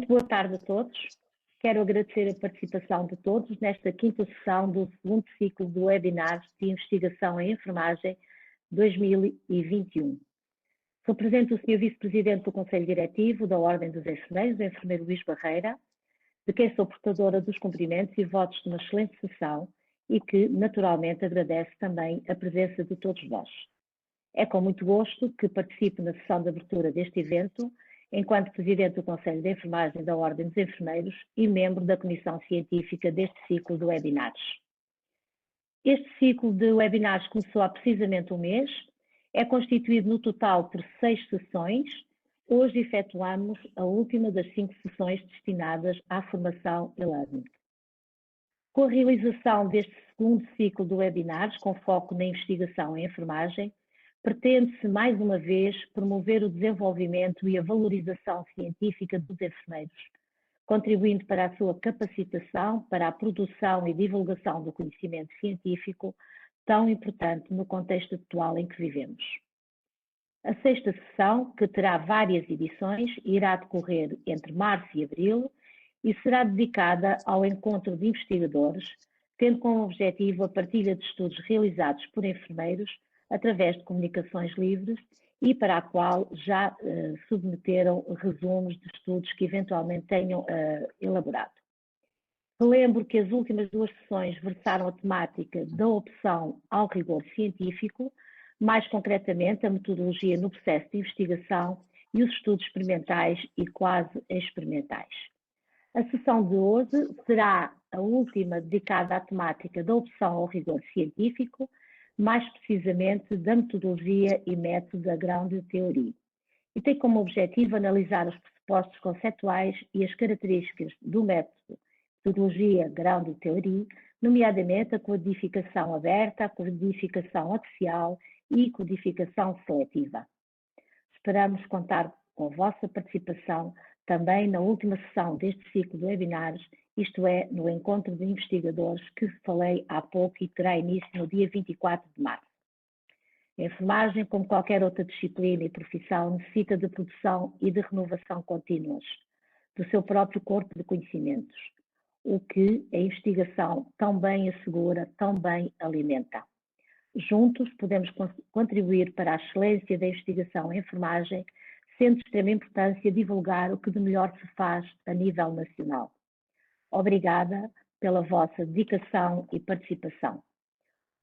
Boa tarde a todos. Quero agradecer a participação de todos nesta quinta sessão do segundo ciclo do webinar de Investigação em Enfermagem 2021. Represento o Sr. Vice-Presidente do Conselho Diretivo da Ordem dos Enfermeiros, o enfermeiro Luís Barreira, de quem sou portadora dos cumprimentos e votos de uma excelente sessão e que, naturalmente, agradece também a presença de todos vós. É com muito gosto que participo na sessão de abertura deste evento, enquanto Presidente do Conselho de Enfermagem da Ordem dos Enfermeiros e membro da Comissão Científica deste ciclo de webinars. Este ciclo de webinars começou há precisamente um mês, é constituído no total por 6 sessões. Hoje efetuamos a última das 5 sessões destinadas à formação e learning. Com a realização deste segundo ciclo de webinars, com foco na investigação em enfermagem, pretende-se, mais uma vez, promover o desenvolvimento e a valorização científica dos enfermeiros, contribuindo para a sua capacitação, para a produção e divulgação do conhecimento científico, tão importante no contexto atual em que vivemos. A sexta sessão, que terá várias edições, irá decorrer entre março e abril e será dedicada ao encontro de investigadores, tendo como objetivo a partilha de estudos realizados por enfermeiros através de comunicações livres e para a qual já submeteram resumos de estudos que eventualmente tenham elaborado. Relembro que as últimas 2 sessões versaram a temática da opção ao rigor científico, mais concretamente a metodologia no processo de investigação e os estudos experimentais e quase experimentais. A sessão de hoje será a última dedicada à temática da opção ao rigor científico, mais precisamente da metodologia e método da Ground Theory, e tem como objetivo analisar os pressupostos conceituais e as características do método metodologia Ground Theory, nomeadamente a codificação aberta, a codificação artificial e codificação seletiva. Esperamos contar com a vossa participação também na última sessão deste ciclo de webinars, isto é, no encontro de investigadores que falei há pouco e terá início no dia 24 de março. A enfermagem, como qualquer outra disciplina e profissão, necessita de produção e de renovação contínuas do seu próprio corpo de conhecimentos, o que a investigação tão bem assegura, tão bem alimenta. Juntos podemos contribuir para a excelência da investigação em enfermagem, sendo de extrema importância divulgar o que de melhor se faz a nível nacional. Obrigada pela vossa dedicação e participação.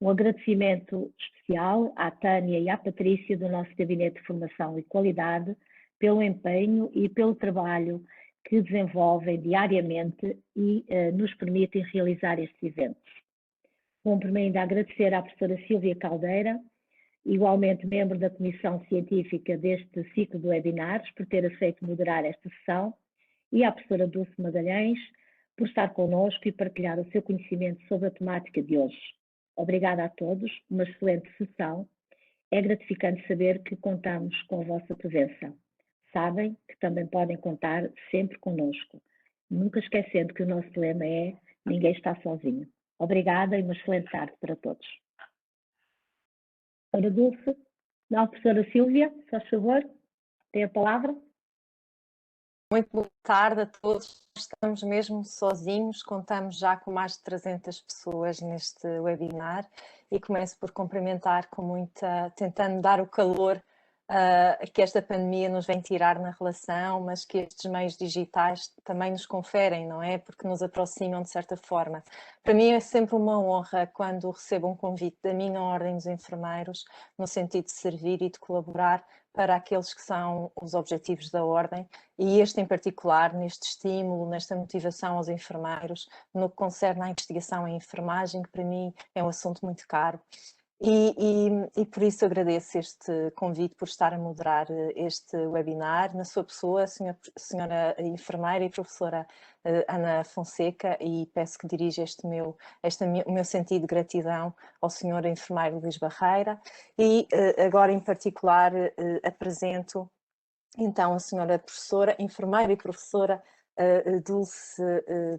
Um agradecimento especial à Tânia e à Patrícia do nosso Gabinete de Formação e Qualidade pelo empenho e pelo trabalho que desenvolvem diariamente e nos permitem realizar estes eventos. Cumpre-me ainda agradecer à professora Silvia Caldeira, igualmente membro da Comissão Científica deste ciclo de webinars, por ter aceito moderar esta sessão, e à professora Dulce Magalhães, por estar connosco e partilhar o seu conhecimento sobre a temática de hoje. Obrigada a todos, uma excelente sessão. É gratificante saber que contamos com a vossa presença. Sabem que também podem contar sempre connosco, nunca esquecendo que o nosso lema é ninguém está sozinho. Obrigada e uma excelente tarde para todos. Professora Dulce, não, professora Silvia, se faz favor, tem a palavra. Muito boa tarde a todos. Estamos mesmo sozinhos, contamos já com mais de 300 pessoas neste webinar e começo por cumprimentar com tentando dar o calor que esta pandemia nos vem tirar na relação, mas que estes meios digitais também nos conferem, não é? Porque nos aproximam de certa forma. Para mim é sempre uma honra quando recebo um convite da minha Ordem dos Enfermeiros, no sentido de servir e de colaborar para aqueles que são os objetivos da Ordem, e este em particular, neste estímulo, nesta motivação aos enfermeiros, no que concerne à investigação em enfermagem, que para mim é um assunto muito caro. E por isso agradeço este convite, por estar a moderar este webinar, na sua pessoa, senhora enfermeira e professora Ana Fonseca, e peço que dirija o meu sentido de gratidão ao senhor enfermeiro Luís Barreira, e agora em particular apresento então a senhora professora, enfermeira e professora Dulce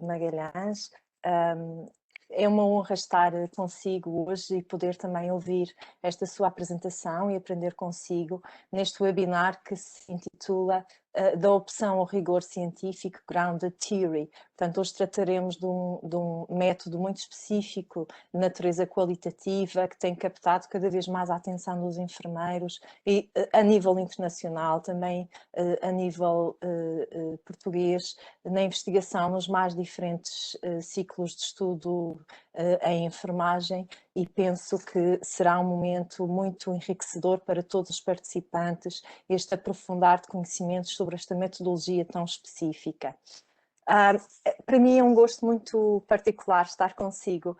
Magalhães. É uma honra estar consigo hoje e poder também ouvir esta sua apresentação e aprender consigo neste webinar que se intitula da opção ao rigor científico, Grounded Theory. Portanto, hoje trataremos de um método muito específico de natureza qualitativa que tem captado cada vez mais a atenção dos enfermeiros e a nível internacional, também a nível português, na investigação nos mais diferentes ciclos de estudo em enfermagem, e penso que será um momento muito enriquecedor para todos os participantes este aprofundar de conhecimentos sobre esta metodologia tão específica. Para mim é um gosto muito particular estar consigo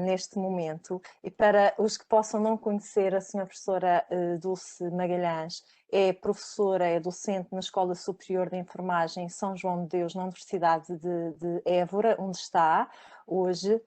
neste momento, e para os que possam não conhecer, a senhora professora Dulce Magalhães é professora, é docente na Escola Superior de Enfermagem São João de Deus, na Universidade de Évora, onde está hoje.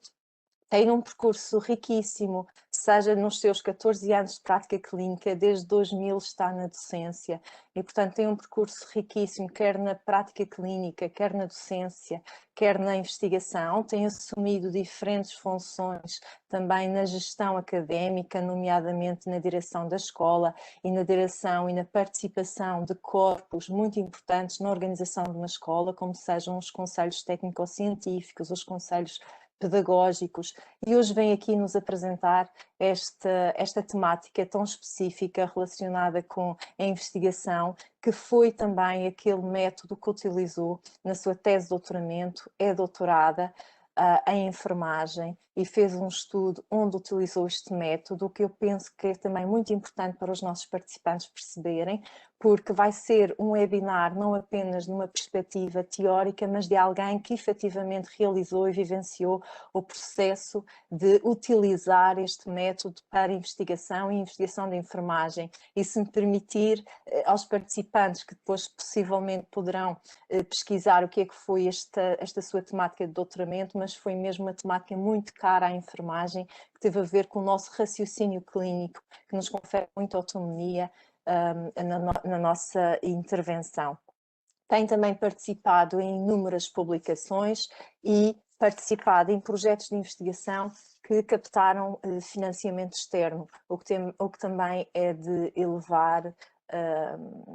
Tem um percurso riquíssimo, seja nos seus 14 anos de prática clínica, desde 2000 está na docência, e portanto tem um percurso riquíssimo, quer na prática clínica, quer na docência, quer na investigação. Tem assumido diferentes funções também na gestão académica, nomeadamente na direção da escola e na direção e na participação de corpos muito importantes na organização de uma escola, como sejam os conselhos técnico-científicos, os conselhos pedagógicos, e hoje vem aqui nos apresentar esta temática tão específica relacionada com a investigação, que foi também aquele método que utilizou na sua tese de doutoramento. É doutorada em enfermagem e fez um estudo onde utilizou este método, que eu penso que é também muito importante para os nossos participantes perceberem, porque vai ser um webinar não apenas numa perspectiva teórica, mas de alguém que efetivamente realizou e vivenciou o processo de utilizar este método para investigação e investigação de enfermagem. E se me permitir, aos participantes que depois possivelmente poderão pesquisar o que é que foi esta sua temática de doutoramento, mas foi mesmo uma temática muito cara à enfermagem, que teve a ver com o nosso raciocínio clínico, que nos confere muita autonomia na nossa intervenção. Tem também participado em inúmeras publicações e participado em projetos de investigação que captaram financiamento externo, o que também é de elevar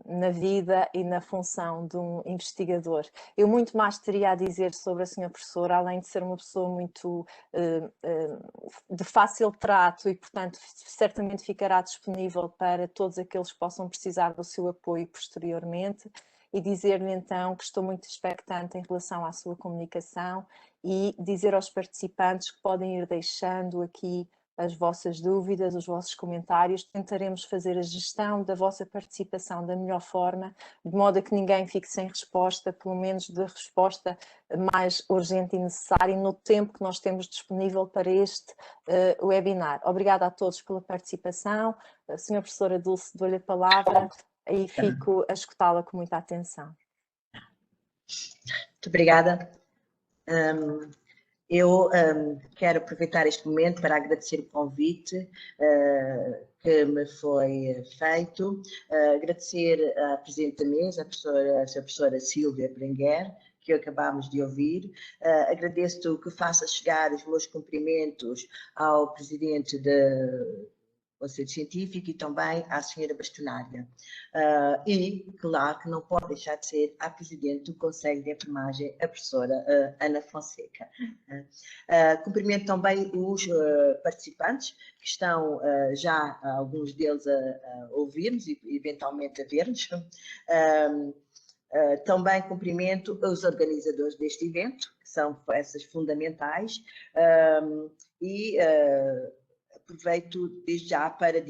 na vida e na função de um investigador. Eu muito mais teria a dizer sobre a senhora professora, além de ser uma pessoa muito de fácil trato e, portanto, certamente ficará disponível para todos aqueles que possam precisar do seu apoio posteriormente, e dizer-lhe então que estou muito expectante em relação à sua comunicação, e dizer aos participantes que podem ir deixando aqui as vossas dúvidas, os vossos comentários. Tentaremos fazer a gestão da vossa participação da melhor forma, de modo a que ninguém fique sem resposta, pelo menos de resposta mais urgente e necessária, no tempo que nós temos disponível para este webinar. Obrigada a todos pela participação. A senhora professora Dulce, dou-lhe a palavra e fico a escutá-la com muita atenção. Muito obrigada. Eu quero aproveitar este momento para agradecer o convite que me foi feito, agradecer à Presidente da Mesa, a professora Sílvia Berenguer, que acabámos de ouvir. Agradeço que faça chegar os meus cumprimentos ao Presidente do Conselho Científico e também à senhora bastonária. E, claro, que não pode deixar de ser a Presidente do Conselho de Enfermagem, a professora Ana Fonseca. Cumprimento também os participantes, que estão já, alguns deles, a ouvir-nos e eventualmente a ver-nos. Também cumprimento os organizadores deste evento, que são peças fundamentais, e aproveito desde já para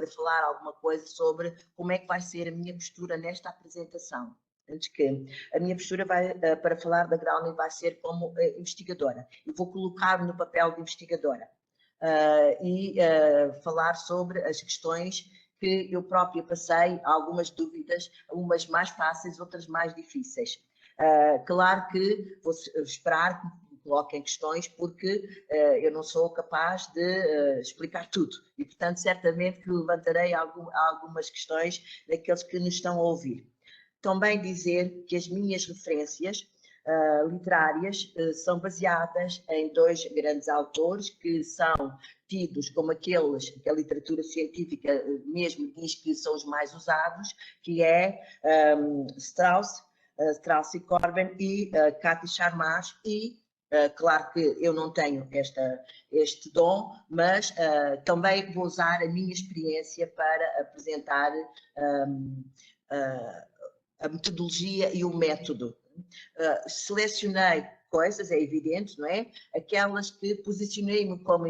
falar alguma coisa sobre como é que vai ser a minha postura nesta apresentação. Antes que a minha postura para falar da Grounded vai ser como investigadora. Eu vou colocar-me no papel de investigadora e falar sobre as questões que eu própria passei, algumas dúvidas, umas mais fáceis, outras mais difíceis. Claro que vou esperar que coloquem questões, porque eu não sou capaz de explicar tudo. E, portanto, certamente que levantarei algumas questões daqueles que nos estão a ouvir. Também dizer que as minhas referências literárias são baseadas em dois grandes autores que são tidos como aqueles que a literatura científica mesmo diz que são os mais usados, que é Strauss e Corbin e Cathy Charmas e claro que eu não tenho este dom, mas também vou usar a minha experiência para apresentar a metodologia e o método. Selecionei coisas, é evidente, não é? Aquelas que posicionei-me como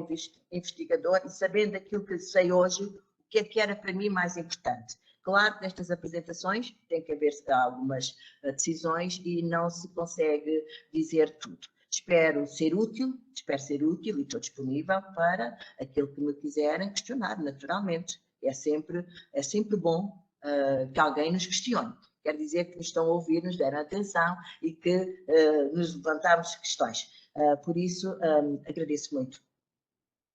investigador e sabendo aquilo que sei hoje, o que era para mim mais importante. Claro que nestas apresentações tem que haver algumas decisões e não se consegue dizer tudo. Espero ser útil e estou disponível para aquilo que me quiserem questionar, naturalmente. É sempre bom que alguém nos questione. Quer dizer que nos estão a ouvir, nos deram atenção e que nos levantamos questões. Por isso, agradeço muito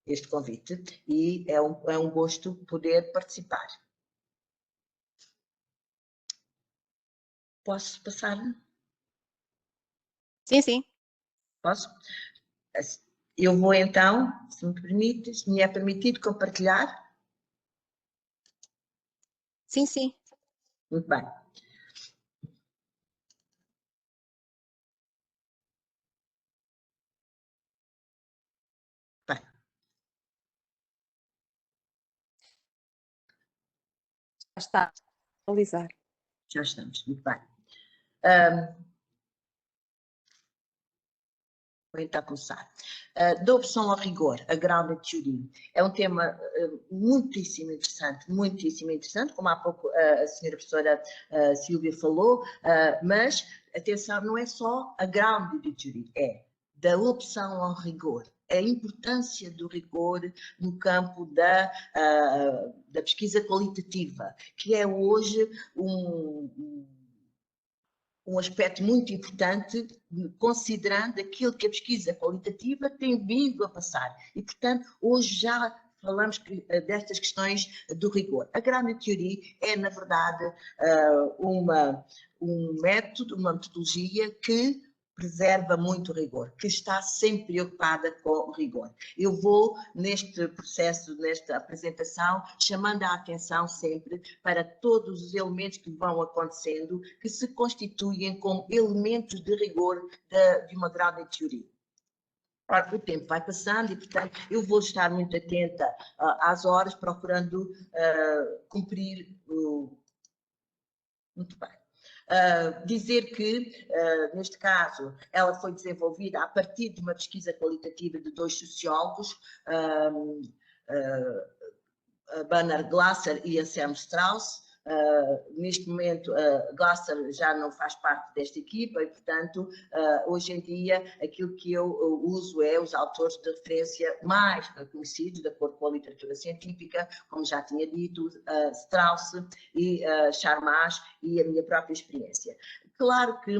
este convite e é um gosto poder participar. Posso passar? Sim, sim. Posso? Eu vou então, se me é permitido compartilhar? Sim, sim. Muito bem. Bem. Já está a realizar. Já estamos, muito bem. Vou então começar. Da opção ao rigor, a grounded theory, é um tema muitíssimo interessante, como há pouco a senhora professora Silvia falou, mas, atenção, não é só a grounded theory, é da opção ao rigor. A importância do rigor no campo da pesquisa qualitativa, que é hoje um aspecto muito importante, considerando aquilo que a pesquisa qualitativa tem vindo a passar. E, portanto, hoje já falamos destas questões do rigor. A grounded theory é, na verdade, um método, uma metodologia que preserva muito o rigor, que está sempre preocupada com o rigor. Eu vou, neste processo, nesta apresentação, chamando a atenção sempre para todos os elementos que vão acontecendo, que se constituem como elementos de rigor de uma grounded theory. Ora, o tempo vai passando e, portanto, eu vou estar muito atenta às horas, procurando cumprir muito bem. Dizer que, neste caso, ela foi desenvolvida a partir de uma pesquisa qualitativa de dois sociólogos, Bernard Glasser e Anselmo Strauss. Neste momento, Glasser já não faz parte desta equipa e, portanto, hoje em dia, aquilo que eu uso é os autores de referência mais conhecidos, de acordo com a literatura científica, como já tinha dito, Strauss e Charmas e a minha própria experiência. Claro que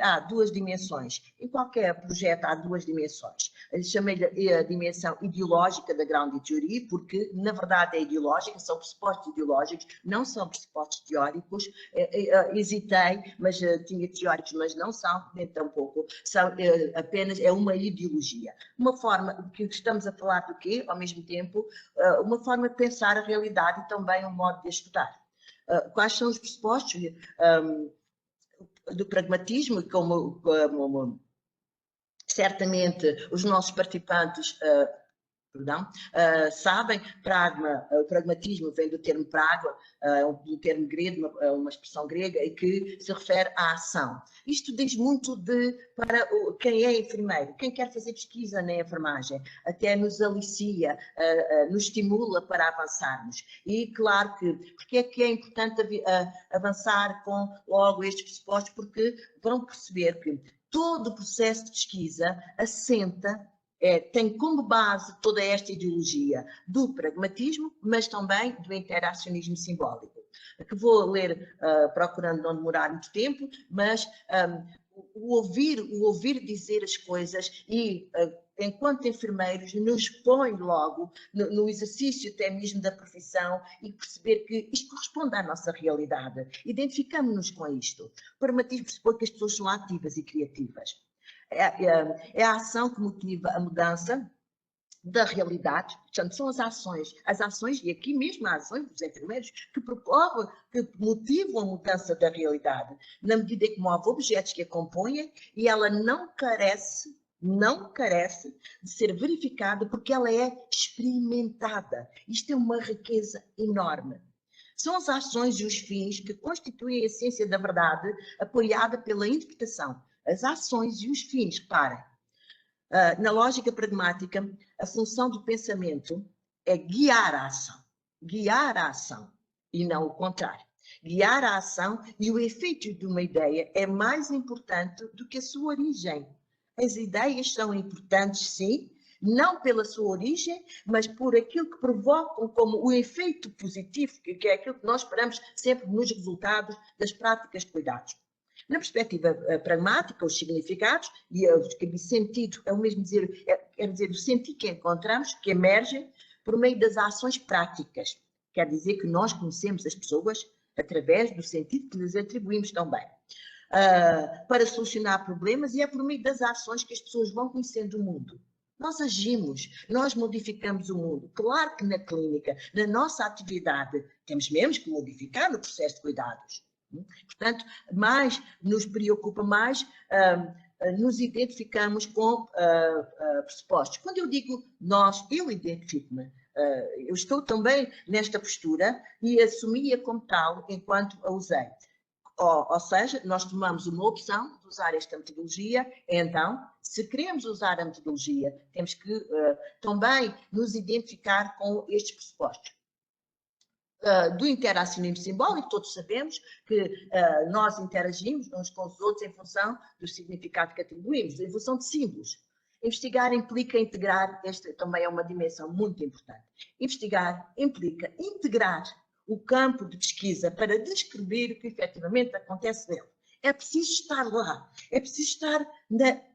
há duas dimensões. Em qualquer projeto há duas dimensões. Chamei-lhe a dimensão ideológica da grounded theory, porque, na verdade, é ideológica, são pressupostos ideológicos, não são pressupostos teóricos. Hesitei, mas tinha teóricos, mas não são, nem tampouco. São apenas, é uma ideologia. Uma forma, que estamos a falar do quê? Ao mesmo tempo, uma forma de pensar a realidade e também um modo de estudar. Quais são os pressupostos? Do pragmatismo, como certamente os nossos participantes sabem, o pragmatismo vem do termo pragma, do termo grego, uma expressão grega, e que se refere à ação. Isto diz muito para quem é enfermeiro, quem quer fazer pesquisa na enfermagem, até nos alicia, nos estimula para avançarmos. E claro porque é que é importante avançar com logo estes pressupostos, porque vão perceber que todo o processo de pesquisa assenta tem como base toda esta ideologia do pragmatismo, mas também do interacionismo simbólico, que vou ler procurando não demorar muito tempo, mas o ouvir dizer as coisas e enquanto enfermeiros, nos põe logo no exercício até mesmo da profissão e perceber que isto corresponde à nossa realidade. Identificamos-nos com isto. O pragmatismo pressupõe que as pessoas são ativas e criativas. É a ação que motiva a mudança da realidade. Portanto, são as ações, e aqui mesmo as ações dos enfermeiros, que promovam, que motivam a mudança da realidade, na medida em que move objetos que a compõem e ela não carece de ser verificada porque ela é experimentada. Isto é uma riqueza enorme. São as ações e os fins que constituem a essência da verdade, apoiada pela interpretação. As ações e os fins, reparem. Na lógica pragmática, a função do pensamento é guiar a ação, e não o contrário. Guiar a ação e o efeito de uma ideia é mais importante do que a sua origem. As ideias são importantes, sim, não pela sua origem, mas por aquilo que provocam como o efeito positivo, que é aquilo que nós esperamos sempre nos resultados das práticas de cuidados. Na perspectiva pragmática, os significados e o sentido, é o mesmo dizer, quer dizer, o sentido que encontramos, que emergem por meio das ações práticas. Quer dizer que nós conhecemos as pessoas através do sentido que lhes atribuímos também. Para solucionar problemas, e é por meio das ações que as pessoas vão conhecendo o mundo. Nós agimos, nós modificamos o mundo. Claro que na clínica, na nossa atividade, temos mesmo que modificar no processo de cuidados. Portanto, nos preocupa mais, nos identificamos com pressupostos. Quando eu digo nós, eu identifico-me. Eu estou também nesta postura e assumi-a como tal enquanto a usei. Ou seja, nós tomamos uma opção de usar esta metodologia, então, se queremos usar a metodologia, temos que também nos identificar com estes pressupostos. Do interacionismo simbólico, todos sabemos que nós interagimos uns com os outros em função do significado que atribuímos, em função de símbolos. Investigar implica integrar, esta também é uma dimensão muito importante. Investigar implica integrar o campo de pesquisa para descobrir o que efetivamente acontece nele. É preciso estar lá, é preciso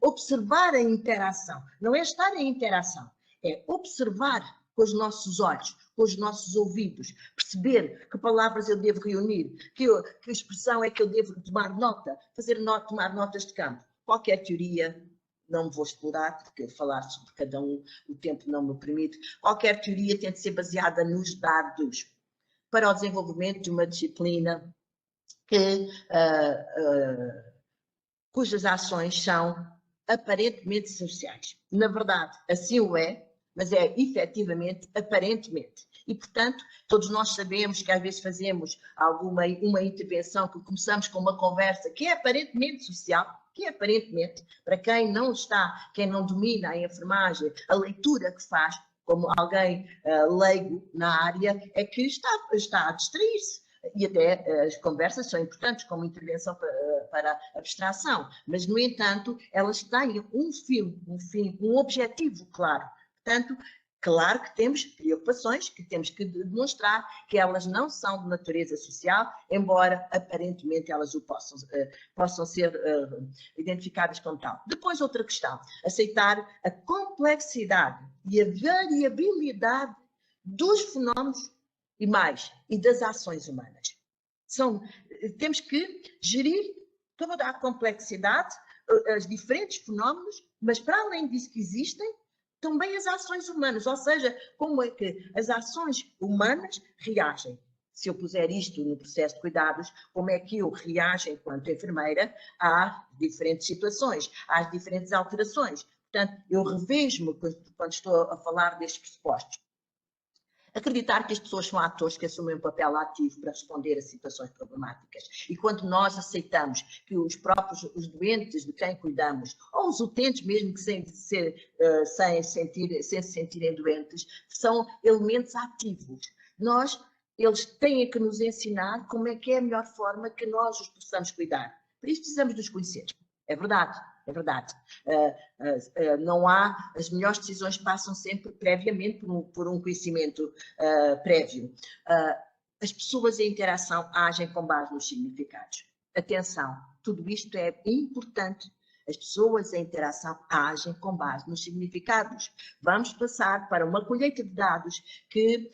observar a interação. Não é estar em interação, é observar com os nossos olhos, com os nossos ouvidos, perceber que palavras eu devo reunir, que expressão é que eu devo tomar nota, tomar notas de campo. Qualquer teoria, não me vou explorar, porque falar sobre cada um o tempo não me permite, qualquer teoria tem de ser baseada nos dados para o desenvolvimento de uma disciplina cujas ações são aparentemente sociais. Na verdade, assim o é, mas é efetivamente, aparentemente. E, portanto, todos nós sabemos que às vezes fazemos uma intervenção que começamos com uma conversa que é aparentemente social, que é aparentemente, para quem não domina a enfermagem, a leitura que faz, como alguém leigo na área, é que está a distrair-se. E até as conversas são importantes como intervenção para abstração, mas, no entanto, elas têm um objetivo claro. Portanto, claro que temos preocupações, que temos que demonstrar que elas não são de natureza social, embora aparentemente elas possam ser identificadas como tal. Depois, outra questão, aceitar a complexidade e a variabilidade dos fenómenos e das ações humanas. Temos que gerir toda a complexidade, os diferentes fenómenos, mas para além disso que existem, também as ações humanas, ou seja, como é que as ações humanas reagem. Se eu puser isto no processo de cuidados, como é que eu reajo enquanto enfermeira às diferentes situações, às diferentes alterações. Portanto, eu revejo-me quando estou a falar destes pressupostos. Acreditar que as pessoas são atores que assumem um papel ativo para responder a situações problemáticas. E quando nós aceitamos que os doentes de quem cuidamos, ou os utentes mesmo que sem se sentirem doentes, são elementos ativos. Eles têm que nos ensinar como é que é a melhor forma que nós os possamos cuidar. Por isso precisamos de os conhecer. É verdade. É verdade. As melhores decisões passam sempre previamente por um conhecimento prévio. As pessoas em interação agem com base nos significados. Atenção, tudo isto é importante. As pessoas em interação agem com base nos significados. Vamos passar para uma colheita de dados que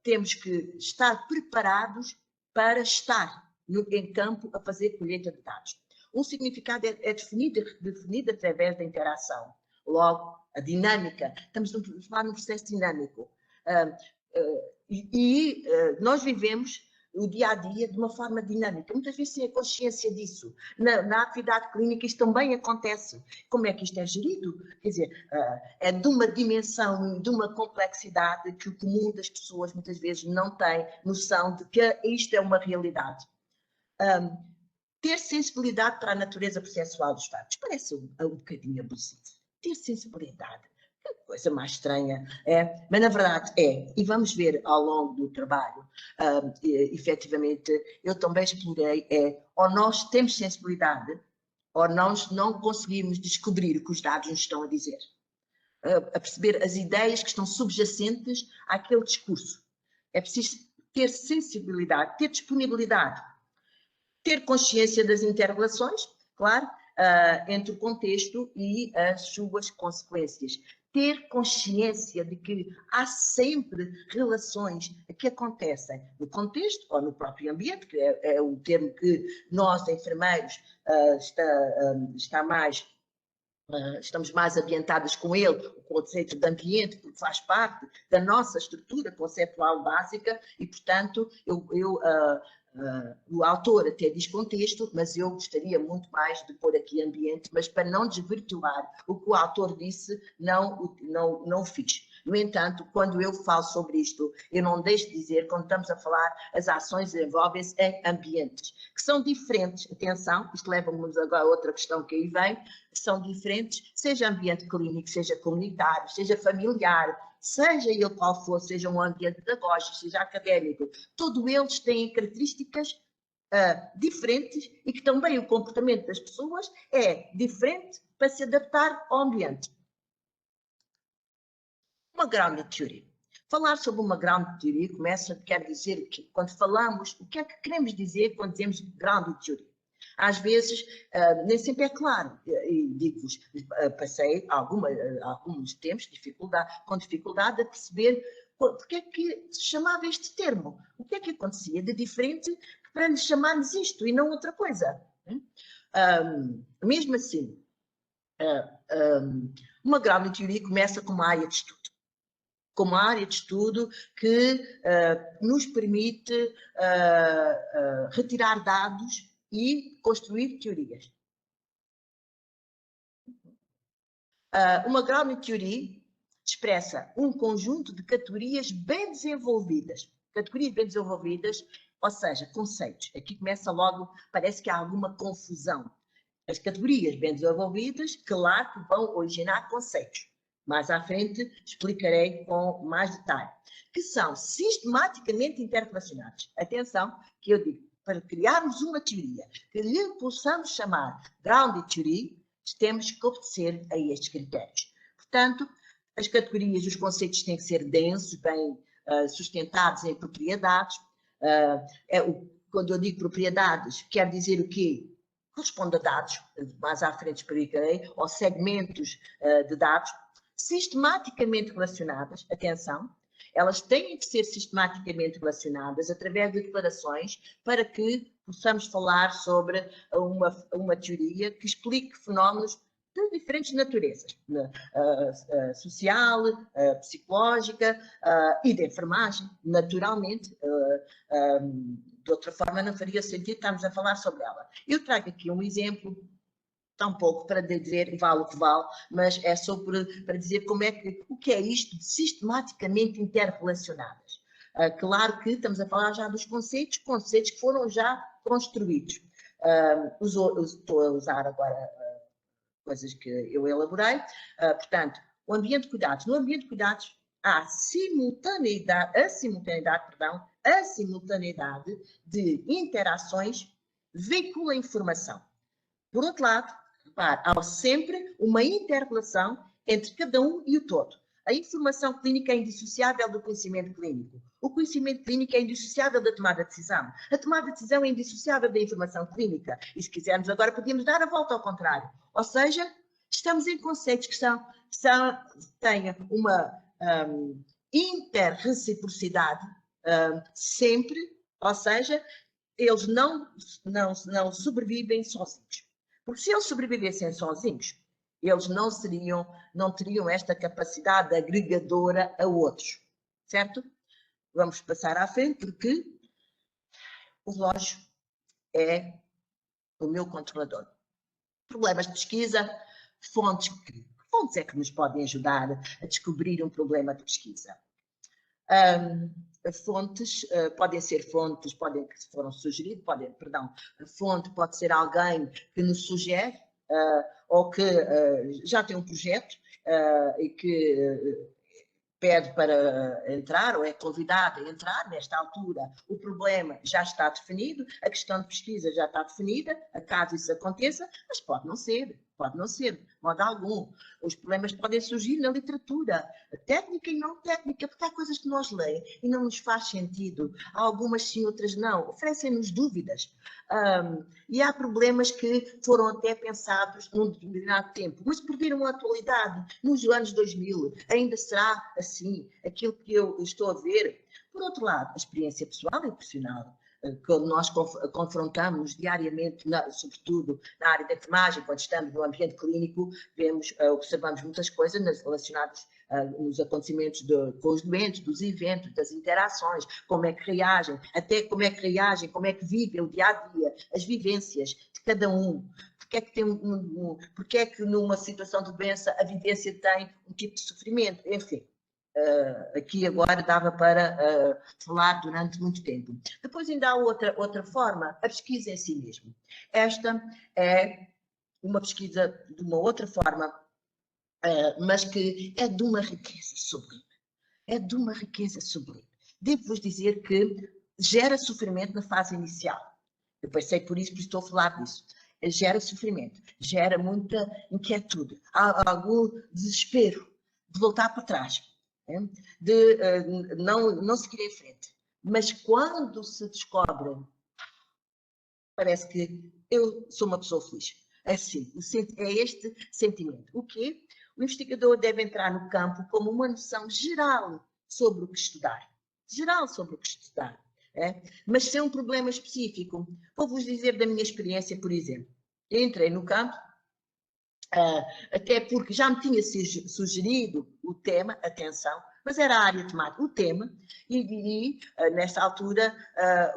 temos que estar preparados para estar em campo a fazer colheita de dados. Um significado é definido através da interação. Logo, a dinâmica. Estamos a falar num processo dinâmico. Nós vivemos o dia-a-dia de uma forma dinâmica. Muitas vezes sem a consciência disso. Na atividade clínica isto também acontece. Como é que isto é gerido? Quer dizer, é de uma dimensão, de uma complexidade que o comum das pessoas muitas vezes não tem noção de que isto é uma realidade. Ter sensibilidade para a natureza processual dos fatos parece um bocadinho abusivo. Ter sensibilidade, que coisa mais estranha, mas na verdade é. E vamos ver ao longo do trabalho, efetivamente, eu também explorei, ou nós temos sensibilidade, ou nós não conseguimos descobrir o que os dados nos estão a dizer. A perceber as ideias que estão subjacentes àquele discurso. É preciso ter sensibilidade, ter disponibilidade. Ter consciência das interrelações, claro, entre o contexto e as suas consequências. Ter consciência de que há sempre relações que acontecem no contexto ou no próprio ambiente, que é o termo que nós, enfermeiros, estamos mais ambientados com ele, o conceito de ambiente, porque faz parte da nossa estrutura conceptual básica e, portanto, o autor até diz contexto, mas eu gostaria muito mais de pôr aqui ambiente, mas para não desvirtuar o que o autor disse, não o fiz. No entanto, quando eu falo sobre isto, eu não deixo de dizer, quando estamos a falar, as ações envolvem-se em ambientes, que são diferentes, atenção, isto leva-nos agora a outra questão que aí vem, são diferentes, seja ambiente clínico, seja comunitário, seja familiar, seja ele qual for, seja um ambiente pedagógico, seja académico, todos eles têm características diferentes e que também o comportamento das pessoas é diferente para se adaptar ao ambiente. Uma ground theory. Falar sobre uma ground theory quer dizer que, quando falamos, o que é que queremos dizer quando dizemos ground theory? Às vezes, nem sempre é claro, e digo-vos, passei alguns tempos com dificuldade a perceber porque é que se chamava este termo, o que é que acontecia de diferente para lhe chamarmos isto e não outra coisa. Mesmo assim, uma ground theory começa com uma área de estudo. Como área de estudo que nos permite retirar dados e construir teorias. Uma ground theory expressa um conjunto de categorias bem desenvolvidas. Categorias bem desenvolvidas, ou seja, conceitos. Aqui começa logo, parece que há alguma confusão. As categorias bem desenvolvidas, claro que vão originar conceitos. Mais à frente explicarei com mais detalhe. Que são sistematicamente interrelacionados. Atenção, que eu digo, para criarmos uma teoria que lhe possamos chamar ground theory, temos que obedecer a estes critérios. Portanto, as categorias, os conceitos têm que ser densos, bem sustentados em propriedades. Quando eu digo propriedades, quer dizer o quê? Corresponde a dados, mais à frente explicarei, ou segmentos de dados, sistematicamente relacionadas, atenção, elas têm que ser sistematicamente relacionadas através de declarações para que possamos falar sobre uma teoria que explique fenómenos de diferentes naturezas, social, psicológica e de enfermagem, naturalmente. De outra forma, não faria sentido estarmos a falar sobre ela. Eu trago aqui um exemplo, tão pouco para dizer vale o que vale, mas é só para dizer o que é isto de sistematicamente interrelacionadas. Claro que estamos a falar já dos conceitos que foram já construídos. Estou a usar agora coisas que eu elaborei. Portanto, o ambiente de cuidados. No ambiente de cuidados há a simultaneidade de interações veicula informação. Por outro lado, há sempre uma inter-relação entre cada um e o todo. A informação clínica é indissociável do conhecimento clínico. O conhecimento clínico é indissociável da tomada de decisão. A tomada de decisão é indissociável da informação clínica. E se quisermos agora podíamos dar a volta ao contrário. Ou seja, estamos em conceitos que têm uma interreciprocidade sempre, ou seja, eles não sobrevivem sozinhos. Porque se eles sobrevivessem sozinhos, eles não teriam esta capacidade agregadora a outros, certo? Vamos passar à frente, porque o relógio é o meu controlador. Problemas de pesquisa, fontes é que nos podem ajudar a descobrir um problema de pesquisa. Fontes podem ser fontes, que foram sugeridas, a fonte pode ser alguém que nos sugere, ou que já tem um projeto e que pede para entrar ou é convidado a entrar. Nesta altura o problema já está definido, a questão de pesquisa já está definida, acaso isso aconteça, mas pode não ser, de modo algum. Os problemas podem surgir na literatura, técnica e não técnica, porque há coisas que nós lemos e não nos faz sentido, há algumas sim, outras não, oferecem-nos dúvidas. E há problemas que foram até pensados num determinado tempo, mas perderam a atualidade nos anos 2000. Ainda será assim aquilo que eu estou a ver? Por outro lado, a experiência pessoal e profissional, que nós confrontamos diariamente, sobretudo na área da enfermagem, quando estamos no ambiente clínico, observamos muitas coisas relacionadas nos acontecimentos com os doentes, dos eventos, das interações, como é que reagem, como é que vivem o dia-a-dia, as vivências de cada um. Porque é que numa situação de doença a vivência tem um tipo de sofrimento, enfim. Aqui agora dava para falar durante muito tempo. Depois ainda há outra forma, a pesquisa em si mesmo. Esta é uma pesquisa de uma outra forma, mas que é de uma riqueza sublime. É de uma riqueza sublime. Devo-vos dizer que gera sofrimento na fase inicial. Depois sei por isso estou a falar disso. Gera sofrimento, gera muita inquietude, há algum desespero de voltar para trás, de não seguir em frente. Mas quando se descobre, parece que eu sou uma pessoa feliz. É assim, é este sentimento. O quê? O investigador deve entrar no campo como uma noção geral sobre o que estudar. Mas sem um problema específico. Vou-vos dizer da minha experiência, por exemplo. Eu entrei no campo, até porque já me tinha sugerido o tema, atenção, mas era a área temática, o tema, e nesta altura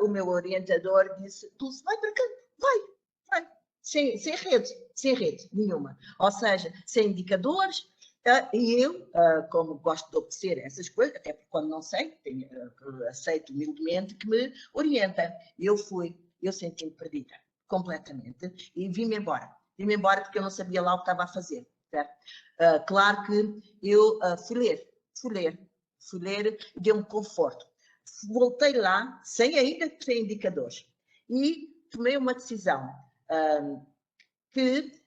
o meu orientador disse: Dulce, vai para campo, vai, sem rede nenhuma, ou seja, sem indicadores. E eu, como gosto de obedecer essas coisas, até porque quando não sei, aceito humildemente que me orienta. Eu senti-me perdida, completamente, e vim-me embora. Vim-me embora porque eu não sabia lá o que estava a fazer, certo? Claro que eu fui ler, deu-me conforto. Voltei lá, sem indicadores, e tomei uma decisão que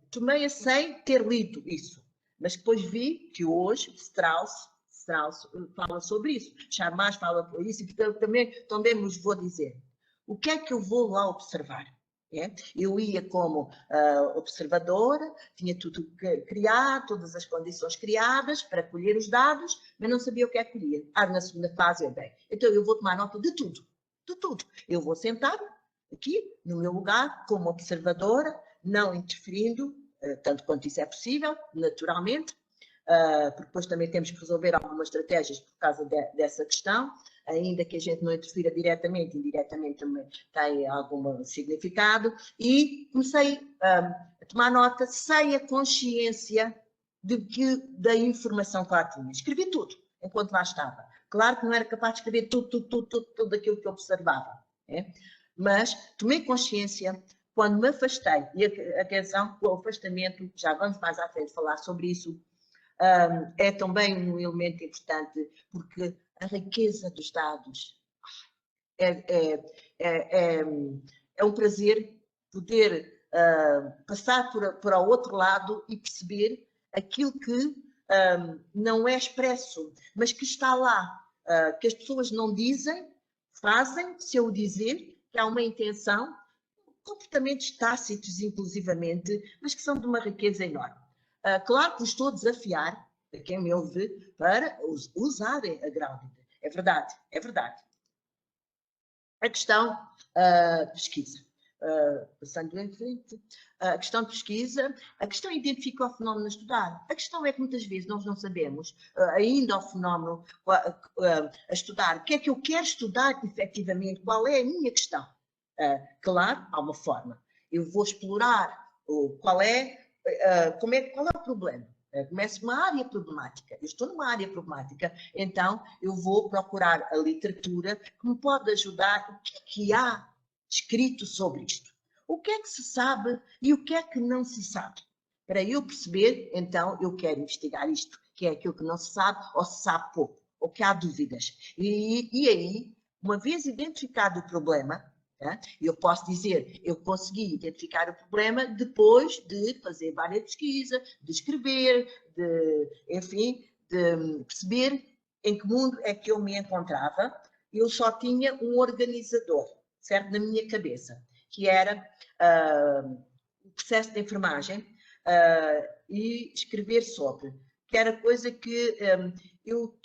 tomei sem ter lido isso. Mas depois vi que hoje Strauss fala sobre isso, Charmas fala por isso, e também vos vou dizer. O que é que eu vou lá observar? Eu ia como observadora, tinha tudo criado, todas as condições criadas para colher os dados, mas não sabia o que é que colher. Na segunda fase, então eu vou tomar nota de tudo. Eu vou sentar aqui, no meu lugar, como observadora, não interferindo, tanto quanto isso é possível, naturalmente, porque depois também temos que resolver algumas estratégias por causa dessa questão, ainda que a gente não interfira diretamente, indiretamente também tem algum significado, e comecei a tomar nota sem a consciência da informação que lá tinha. Escrevi tudo, enquanto lá estava. Claro que não era capaz de escrever tudo aquilo que eu observava, mas tomei consciência quando me afastei, e atenção, o afastamento, já vamos mais à frente falar sobre isso, é também um elemento importante, porque a riqueza dos dados é um prazer poder passar para o outro lado e perceber aquilo que não é expresso, mas que está lá, que as pessoas não dizem, fazem, se eu dizer, que há uma intenção, comportamentos tácitos, inclusivamente, mas que são de uma riqueza enorme. Claro que estou a desafiar a quem me ouve para usarem a Grounded. É verdade, é verdade. A questão pesquisa. Passando em frente, a questão de pesquisa, a questão identifica o fenómeno a estudar. A questão é que muitas vezes nós não sabemos ainda o fenómeno a estudar. O que é que eu quero estudar efetivamente? Qual é a minha questão? Claro, há uma forma. Eu vou explorar qual é o problema. Começo uma área problemática. Eu estou numa área problemática, então eu vou procurar a literatura que me pode ajudar. O que é que há escrito sobre isto? O que é que se sabe e o que é que não se sabe? Para eu perceber, então, eu quero investigar isto, que é aquilo que não se sabe ou se sabe pouco, ou que há dúvidas. E aí, uma vez identificado o problema, eu posso dizer, eu consegui identificar o problema depois de fazer várias pesquisas, de escrever, enfim, de perceber em que mundo é que eu me encontrava. Eu só tinha um organizador, certo? Na minha cabeça, que era o processo de enfermagem e escrever sobre, que era coisa que eu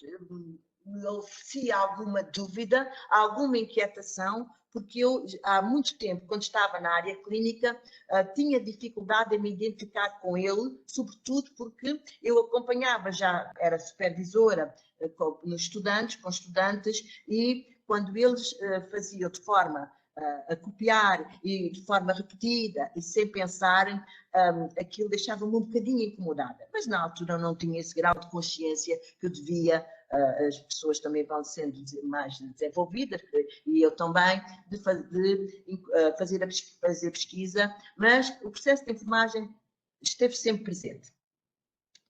me oferecia alguma dúvida, alguma inquietação, porque eu, há muito tempo, quando estava na área clínica, tinha dificuldade em me identificar com ele, sobretudo porque eu acompanhava, já era supervisora com estudantes, e quando eles faziam de forma a copiar e de forma repetida e sem pensarem, aquilo deixava-me um bocadinho incomodada. Mas na altura eu não tinha esse grau de consciência que eu devia, as pessoas também vão sendo mais desenvolvidas, e eu também, de fazer pesquisa, mas o processo de enfermagem esteve sempre presente.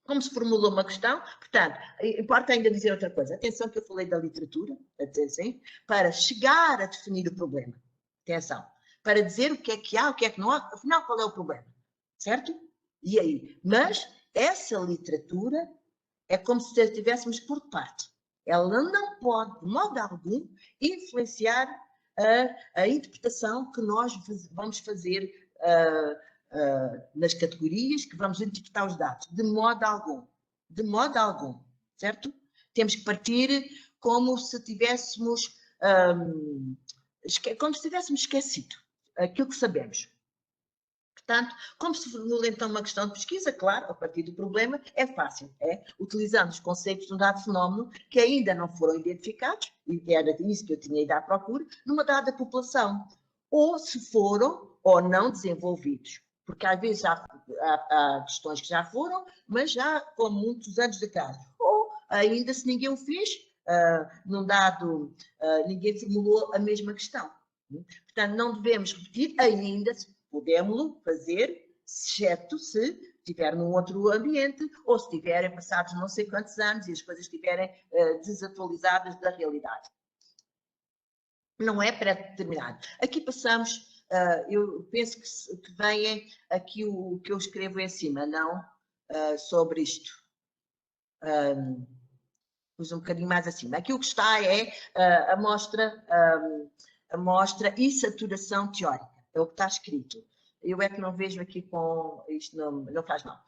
Como se formulou uma questão, portanto, importa ainda dizer outra coisa. Atenção que eu falei da literatura, assim, para chegar a definir o problema. Atenção. Para dizer o que é que há, o que é que não há, afinal, qual é o problema? Certo? E aí? Mas essa literatura é como se estivéssemos por parte. Ela não pode, de modo algum, influenciar a interpretação que nós vamos fazer nas categorias, que vamos interpretar os dados. De modo algum. De modo algum. Certo? Temos que partir como se tivéssemos esquecido aquilo que sabemos. Portanto, como se formula então uma questão de pesquisa, claro, a partir do problema, é fácil, utilizando os conceitos de um dado fenómeno que ainda não foram identificados, e era isso que eu tinha ido à procura, numa dada população, ou se foram ou não desenvolvidos, porque às vezes há questões que já foram, mas já com muitos anos de atrás, ou ainda se ninguém o fez, num dado, ninguém formulou a mesma questão. Portanto, não devemos repetir, ainda podemos fazer, exceto se estiver num outro ambiente ou se estiverem passados não sei quantos anos e as coisas estiverem desatualizadas da realidade. Não é pré-determinado. Aqui passamos, eu penso que venha aqui o que eu escrevo em cima, não sobre isto. Pus um bocadinho mais acima. Aqui o que está é a amostra e saturação teórica. É o que está escrito. Eu é que não vejo aqui com... Isto não faz mal.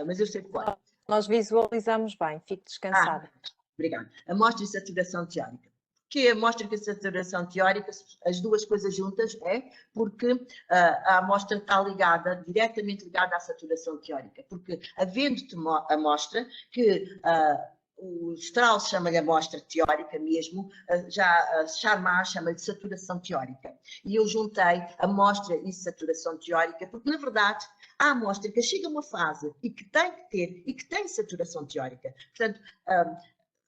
Mas eu sei que pode. Nós visualizamos bem. Fique descansada. Obrigada. Amostra e saturação teórica. Que a amostra e a saturação teórica, as duas coisas juntas, porque a amostra está diretamente ligada à saturação teórica. Porque, havendo amostra que... o Strauss chama-lhe amostra teórica mesmo, já Charmat chama-lhe de saturação teórica. E eu juntei amostra e saturação teórica, porque, na verdade, a amostra que chega a uma fase e que tem que ter, e que tem saturação teórica. Portanto,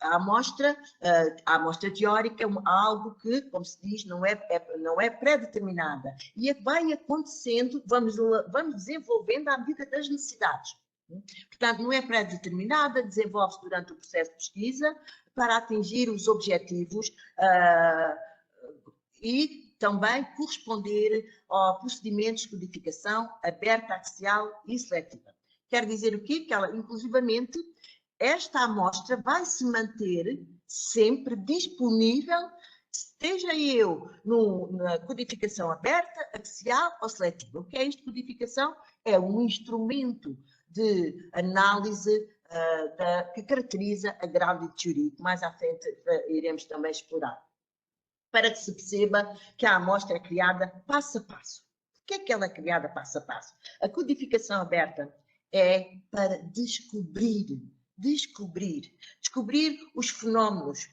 a amostra teórica é algo que, como se diz, não é pré-determinada. E vai acontecendo, vamos desenvolvendo à medida das necessidades. Portanto, não é pré-determinada, desenvolve-se durante o processo de pesquisa para atingir os objetivos e também corresponder a procedimentos de codificação aberta, axial e seletiva. Quer dizer o quê? Que ela, inclusivamente, esta amostra vai se manter sempre disponível, esteja eu na codificação aberta, axial ou seletiva. O que é isto? Codificação é um instrumento de análise que caracteriza a grounded theory, que mais à frente iremos também explorar, para que se perceba que a amostra é criada passo a passo. Por que ela é criada passo a passo? A codificação aberta é para descobrir os fenómenos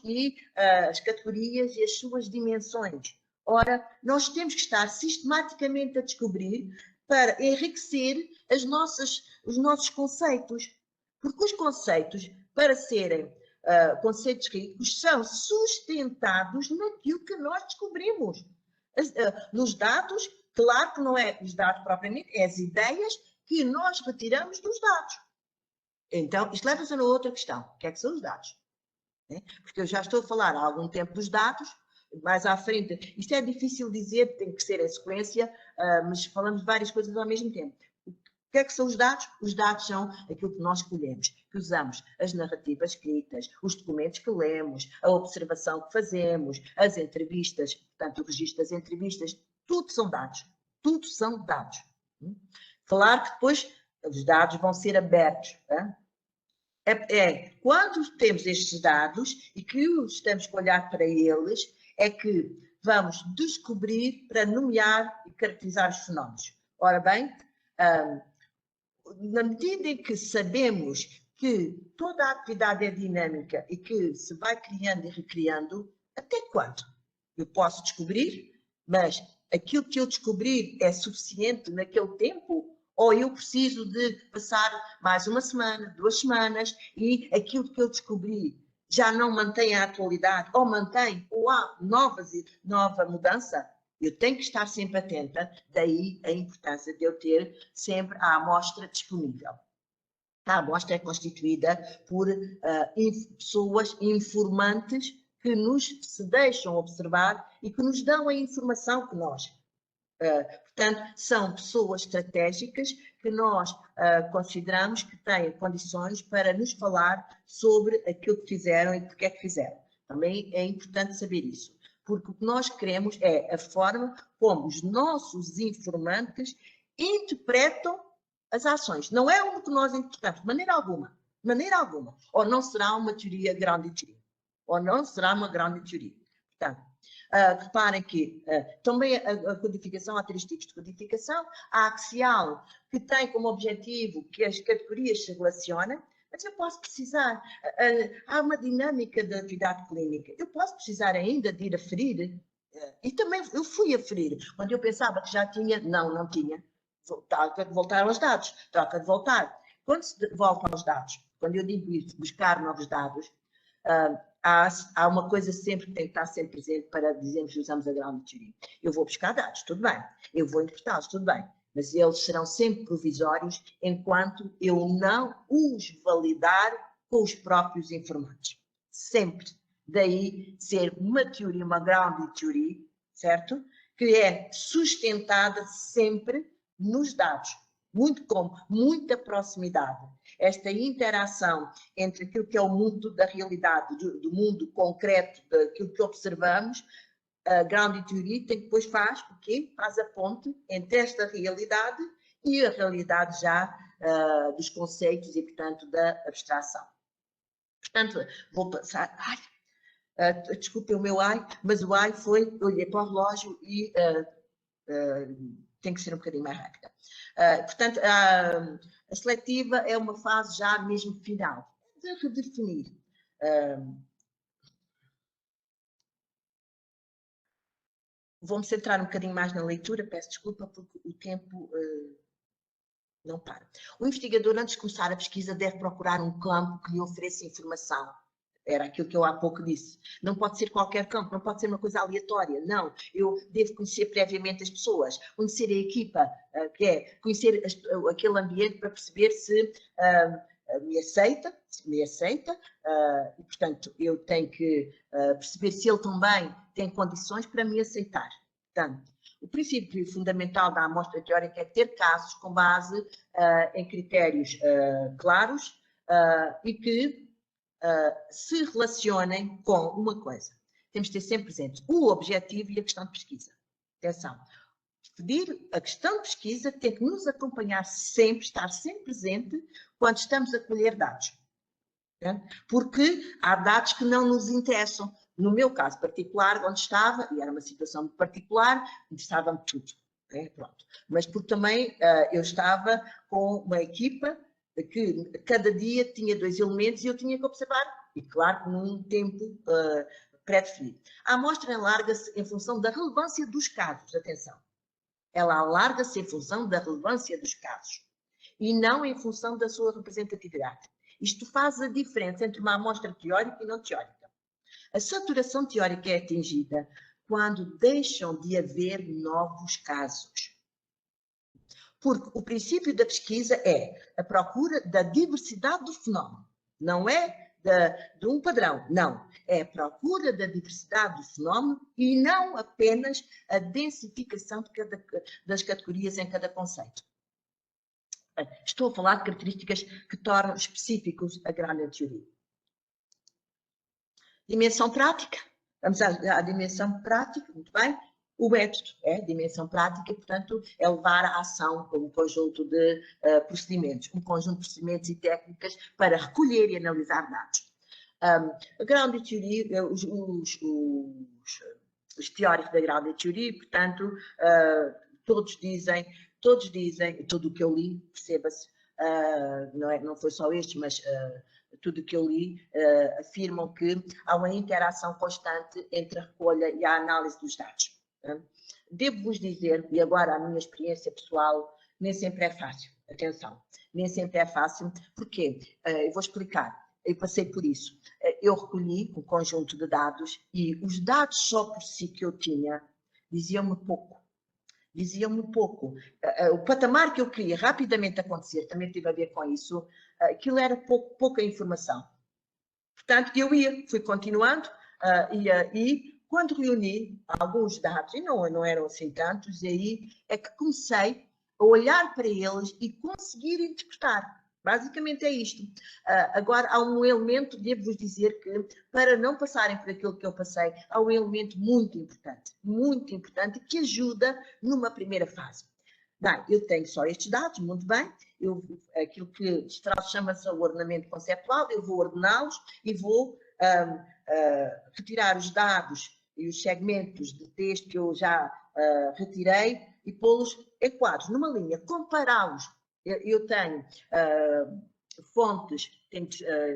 e as categorias e as suas dimensões. Ora, nós temos que estar sistematicamente a descobrir para enriquecer os nossos conceitos, porque os conceitos, para serem conceitos ricos, são sustentados naquilo que nós descobrimos. Nos dados, claro que não é os dados propriamente, é as ideias que nós retiramos dos dados. Então, isto leva-nos a uma outra questão. O que é que são os dados? Porque eu já estou a falar há algum tempo dos dados, mais à frente, isto é difícil dizer, tem que ser em sequência, mas falamos de várias coisas ao mesmo tempo. O que é que são os dados? Os dados são aquilo que nós escolhemos, que usamos, as narrativas escritas, os documentos que lemos, a observação que fazemos, as entrevistas, portanto, o registro das entrevistas, tudo são dados. Tudo são dados. Claro que depois os dados vão ser abertos. Quando temos estes dados e que estamos a olhar para eles, é que vamos descobrir para nomear e caracterizar os fenómenos. Ora bem, na medida em que sabemos que toda a atividade é dinâmica e que se vai criando e recriando, até quando? Eu posso descobrir, mas aquilo que eu descobrir é suficiente naquele tempo? Ou eu preciso de passar mais uma semana, 2 semanas, e aquilo que eu descobri já não mantém a atualidade, ou mantém, ou há nova mudança? Eu tenho que estar sempre atenta, daí a importância de eu ter sempre a amostra disponível. A amostra é constituída por pessoas informantes que se deixam observar e que nos dão a informação que nós. Portanto, são pessoas estratégicas que nós consideramos que têm condições para nos falar sobre aquilo que fizeram e porque é que fizeram. Também é importante saber isso, porque o que nós queremos é a forma como os nossos informantes interpretam as ações. Não é o que nós interpretamos, de maneira alguma. De maneira alguma. Ou não será uma teoria grande teoria. Ou não será uma grande teoria. Portanto, reparem que também a codificação, há 3 tipos de codificação. A axial, que tem como objetivo que as categorias se relacionem, mas eu posso precisar, há uma dinâmica da atividade clínica, eu posso precisar ainda de ir aferir, e também eu fui aferir, quando eu pensava que já tinha, não tinha, troca de voltar aos dados, troca de voltar. Quando se volta aos dados, quando eu digo isso, buscar novos dados, há uma coisa sempre que tem que estar sempre presente para dizermos que usamos a ground theory. Eu vou buscar dados, tudo bem. Eu vou interpretá-los, tudo bem. Mas eles serão sempre provisórios enquanto eu não os validar com os próprios informantes. Sempre. Daí ser uma teoria, uma ground theory, certo? Que é sustentada sempre nos dados. Com muita proximidade. Esta interação entre aquilo que é o mundo da realidade, do mundo concreto, daquilo que observamos, a ground theory depois faz o quê? Faz a ponte entre esta realidade e a realidade já dos conceitos e, portanto, da abstração. Portanto, vou passar... desculpem o meu ai, mas o ai foi... Eu olhei para o relógio e... tem que ser um bocadinho mais rápida. Portanto, a seletiva é uma fase já mesmo final, de redefinir. Vou-me centrar um bocadinho mais na leitura, peço desculpa porque o tempo não para. O investigador, antes de começar a pesquisa, deve procurar um campo que lhe ofereça informação. Era aquilo que eu há pouco disse. Não pode ser qualquer campo, não pode ser uma coisa aleatória, não. Eu devo conhecer previamente as pessoas, conhecer a equipa, que é conhecer aquele ambiente para perceber se me aceita, e, portanto, eu tenho que perceber se ele também tem condições para me aceitar. Portanto, o princípio fundamental da amostra teórica é ter casos com base em critérios claros, e que se relacionem com uma coisa. Temos de ter sempre presente o objetivo e a questão de pesquisa. Atenção, pedir a questão de pesquisa tem que nos acompanhar sempre, estar sempre presente quando estamos a colher dados. Porque há dados que não nos interessam. No meu caso particular, onde estava, e era uma situação particular, interessava-me tudo. Pronto. Mas porque também eu estava com uma equipa que cada dia tinha 2 elementos e eu tinha que observar, e claro, num tempo pré-definido. A amostra alarga-se em função da relevância dos casos, atenção. Ela alarga-se em função da relevância dos casos e não em função da sua representatividade. Isto faz a diferença entre uma amostra teórica e não teórica. A saturação teórica é atingida quando deixam de haver novos casos. Porque o princípio da pesquisa é a procura da diversidade do fenómeno. Não é de um padrão, não. É a procura da diversidade do fenómeno e não apenas a densificação das categorias em cada conceito. Estou a falar de características que tornam específicos a Grounded Theory. Dimensão prática. Vamos à dimensão prática, muito bem. O método é a dimensão prática, portanto, é levar à ação um conjunto de procedimentos, um conjunto de procedimentos e técnicas para recolher e analisar dados. A Grounded Theory, os teóricos da Grounded Theory, portanto, todos dizem, tudo o que eu li, perceba-se, não foi só este, mas tudo o que eu li, afirmam que há uma interação constante entre a recolha e a análise dos dados. Devo-vos dizer, e agora a minha experiência pessoal, nem sempre é fácil. Atenção, nem sempre é fácil. Porquê? Eu vou explicar. Eu passei por isso. Eu recolhi um conjunto de dados e os dados só por si que eu tinha diziam-me pouco. O patamar que eu queria rapidamente acontecer também teve a ver com isso. Aquilo era pouca informação. Portanto, eu fui continuando e quando reuni alguns dados, e não eram assim tantos, e aí é que comecei a olhar para eles e conseguir interpretar. Basicamente é isto. Agora, há um elemento, devo-vos dizer que, para não passarem por aquilo que eu passei, há um elemento muito importante, que ajuda numa primeira fase. Bem, eu tenho só estes dados, muito bem, aquilo que Strauss chama-se o ordenamento conceptual, eu vou ordená-los e vou retirar os dados e os segmentos de texto que eu já retirei e pô-los em quadros, numa linha, compará-los. Eu tenho fontes,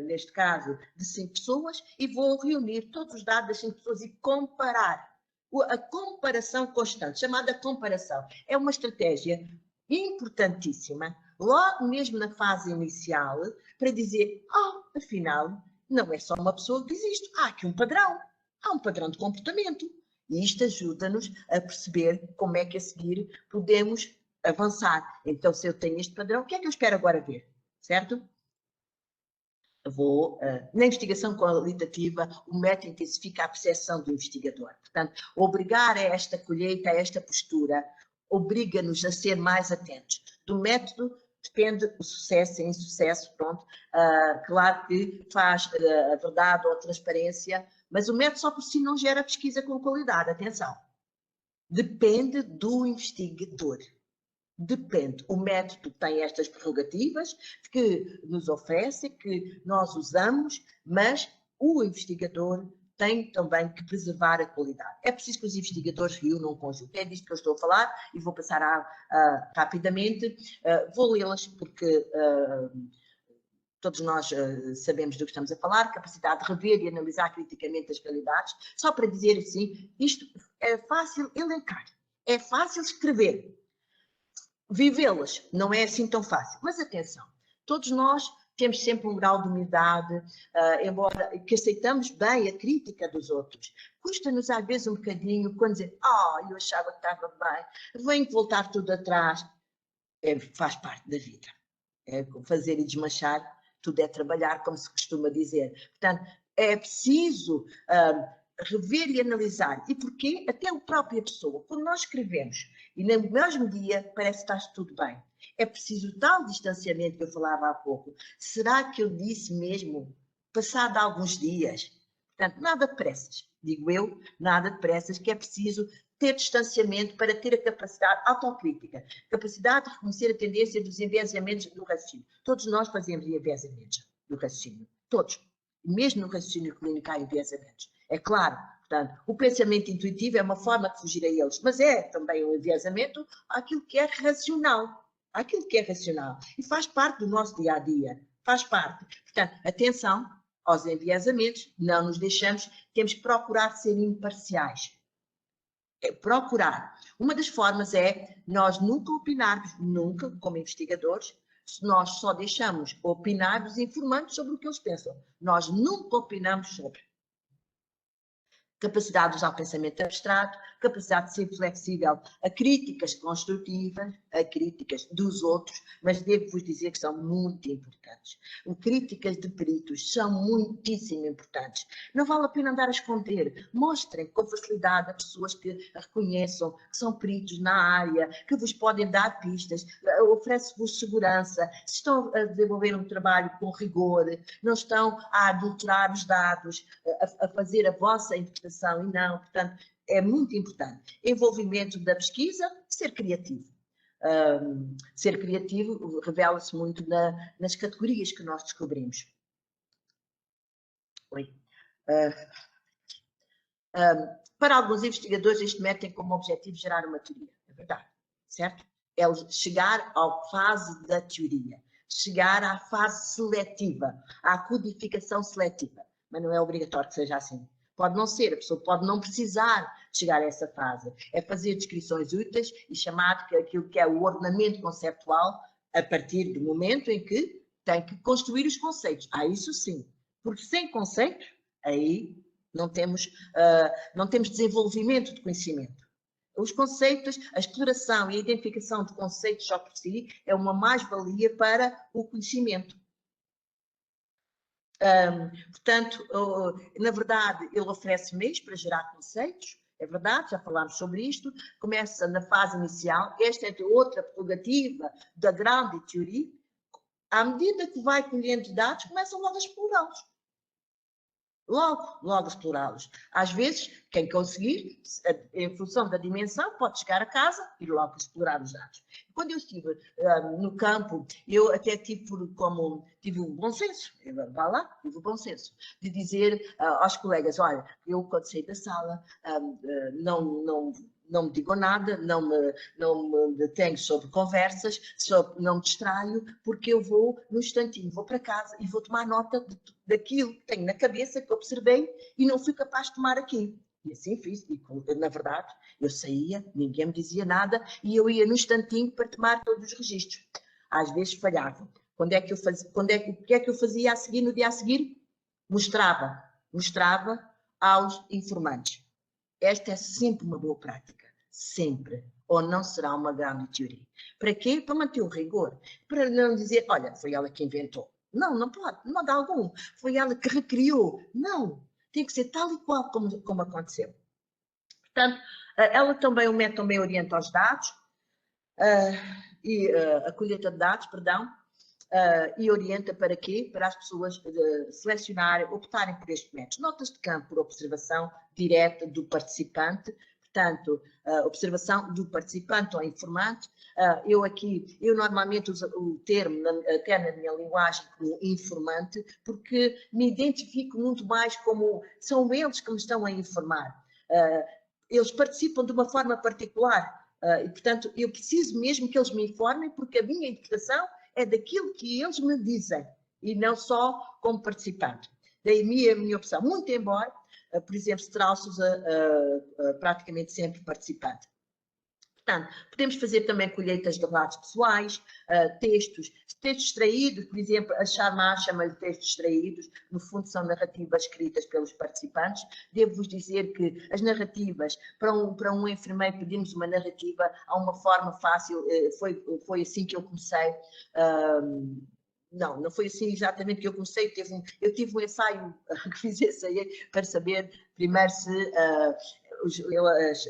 neste caso, de 5 pessoas e vou reunir todos os dados das 5 pessoas e comparar. A comparação constante, chamada comparação, é uma estratégia importantíssima, logo mesmo na fase inicial, para dizer, afinal, não é só uma pessoa que existe, há aqui um padrão, há um padrão de comportamento. E isto ajuda-nos a perceber como é que a seguir podemos avançar. Então, se eu tenho este padrão, o que é que eu espero agora ver? Certo? Na investigação qualitativa, o método intensifica a percepção do investigador. Portanto, obrigar a esta colheita, a esta postura, obriga-nos a ser mais atentos. Do método depende o sucesso e insucesso, pronto. Claro que faz a verdade ou a transparência, mas o método só por si não gera pesquisa com qualidade. Atenção. Depende do investigador. Depende. O método tem estas prerrogativas que nos oferece, que nós usamos, mas o investigador tem também que preservar a qualidade. É preciso que os investigadores reúnam um conjunto. É disto que eu estou a falar e vou passar rapidamente. Vou lê-las porque todos nós sabemos do que estamos a falar, capacidade de rever e analisar criticamente as realidades. Só para dizer assim, isto é fácil elencar, é fácil escrever. Vivê-las não é assim tão fácil, mas atenção, todos nós temos sempre um grau de humildade, embora que aceitamos bem a crítica dos outros. Custa-nos às vezes um bocadinho quando dizer, eu achava que estava bem, venho voltar tudo atrás. Faz parte da vida. Fazer e desmanchar, tudo é trabalhar, como se costuma dizer. Portanto, é preciso rever e analisar. E porquê? Até a própria pessoa. Quando nós escrevemos e no mesmo dia parece que está tudo bem. É preciso tal distanciamento que eu falava há pouco. Será que eu disse mesmo, passado alguns dias? Portanto, nada de pressas, digo eu, nada de pressas, que é preciso ter distanciamento para ter a capacidade autocrítica, capacidade de reconhecer a tendência dos enviesamentos do raciocínio. Todos nós fazemos enviesamentos do raciocínio, todos. Mesmo no raciocínio clínico há enviesamentos. É claro, portanto, o pensamento intuitivo é uma forma de fugir a eles, mas é também um enviesamento àquilo que é racional. Àquilo que é racional. E faz parte do nosso dia-a-dia. Faz parte. Portanto, atenção aos enviesamentos, não nos deixamos, temos que procurar ser imparciais. Procurar. Uma das formas é nós nunca opinarmos, nunca, como investigadores, nós só deixamos opinar os informantes sobre o que eles pensam. Nós nunca opinamos sobre. Capacidade de usar o pensamento abstrato, capacidade de ser flexível a críticas construtivas, a críticas dos outros, mas devo-vos dizer que são muito importantes. Críticas de peritos são muitíssimo importantes. Não vale a pena andar a esconder. Mostrem com facilidade a pessoas que reconheçam que são peritos na área, que vos podem dar pistas, oferece-vos segurança, se estão a desenvolver um trabalho com rigor, não estão a adulterar os dados, a fazer a vossa interpretação e não, portanto, é muito importante. Envolvimento da pesquisa, ser criativo. Ser criativo revela-se muito nas categorias que nós descobrimos. Para alguns investigadores, este método tem como objetivo gerar uma teoria. É verdade, certo? É chegar à fase da teoria, chegar à fase seletiva, à codificação seletiva. Mas não é obrigatório que seja assim. Pode não ser, a pessoa pode não precisar chegar a essa fase. É fazer descrições úteis e chamar aquilo que é o ordenamento conceptual a partir do momento em que tem que construir os conceitos. Isso sim, porque sem conceitos, aí não temos desenvolvimento de conhecimento. Os conceitos, a exploração e a identificação de conceitos só por si é uma mais-valia para o conhecimento. Portanto, na verdade, ele oferece meios para gerar conceitos, é verdade, já falámos sobre isto, começa na fase inicial, esta é outra prerrogativa da grande teoria, à medida que vai colhendo dados, começam logo a explorá-los. Logo explorá-los. Às vezes, quem conseguir, em função da dimensão, pode chegar a casa e logo explorar os dados. Quando eu estive no campo, eu até tive o bom senso, vá lá, tive o bom senso, de dizer aos colegas, olha, eu quando saí da sala, não me digam nada, não me detenho sobre conversas, não me distraio, porque eu vou, num instantinho, vou para casa e vou tomar nota daquilo que tenho na cabeça, que observei e não fui capaz de tomar aqui. E assim fiz. E, na verdade, eu saía, ninguém me dizia nada e eu ia num instantinho para tomar todos os registros. Às vezes falhava. O que é que eu fazia a seguir, no dia a seguir? Mostrava aos informantes. Esta é sempre uma boa prática, sempre, ou não será uma grande teoria. Para quê? Para manter o rigor, para não dizer, olha, foi ela que inventou. Não pode, de modo algum. Foi ela que recriou. Não, tem que ser tal e qual como aconteceu. Portanto, o método também orienta os dados, a colheita de dados, e orienta para quê? Para as pessoas selecionarem, optarem por este método. Notas de campo por observação direta do participante, portanto, observação do participante ou informante. Eu normalmente uso o termo, até na minha linguagem, como informante, porque me identifico muito mais como são eles que me estão a informar. Eles participam de uma forma particular e, portanto, eu preciso mesmo que eles me informem, porque a minha interpretação é daquilo que eles me dizem e não só como participante. Daí a minha opção, muito embora, por exemplo, Strauss usa praticamente sempre participante. Portanto, podemos fazer também colheitas de relatos pessoais, textos extraídos, por exemplo, a Charmat chama-lhe textos extraídos, no fundo são narrativas escritas pelos participantes. Devo-vos dizer que as narrativas, para um enfermeiro pedimos uma narrativa, há uma forma fácil, foi assim que eu comecei, não foi assim exatamente que eu comecei. Eu tive um ensaio que fiz ensaio para saber primeiro se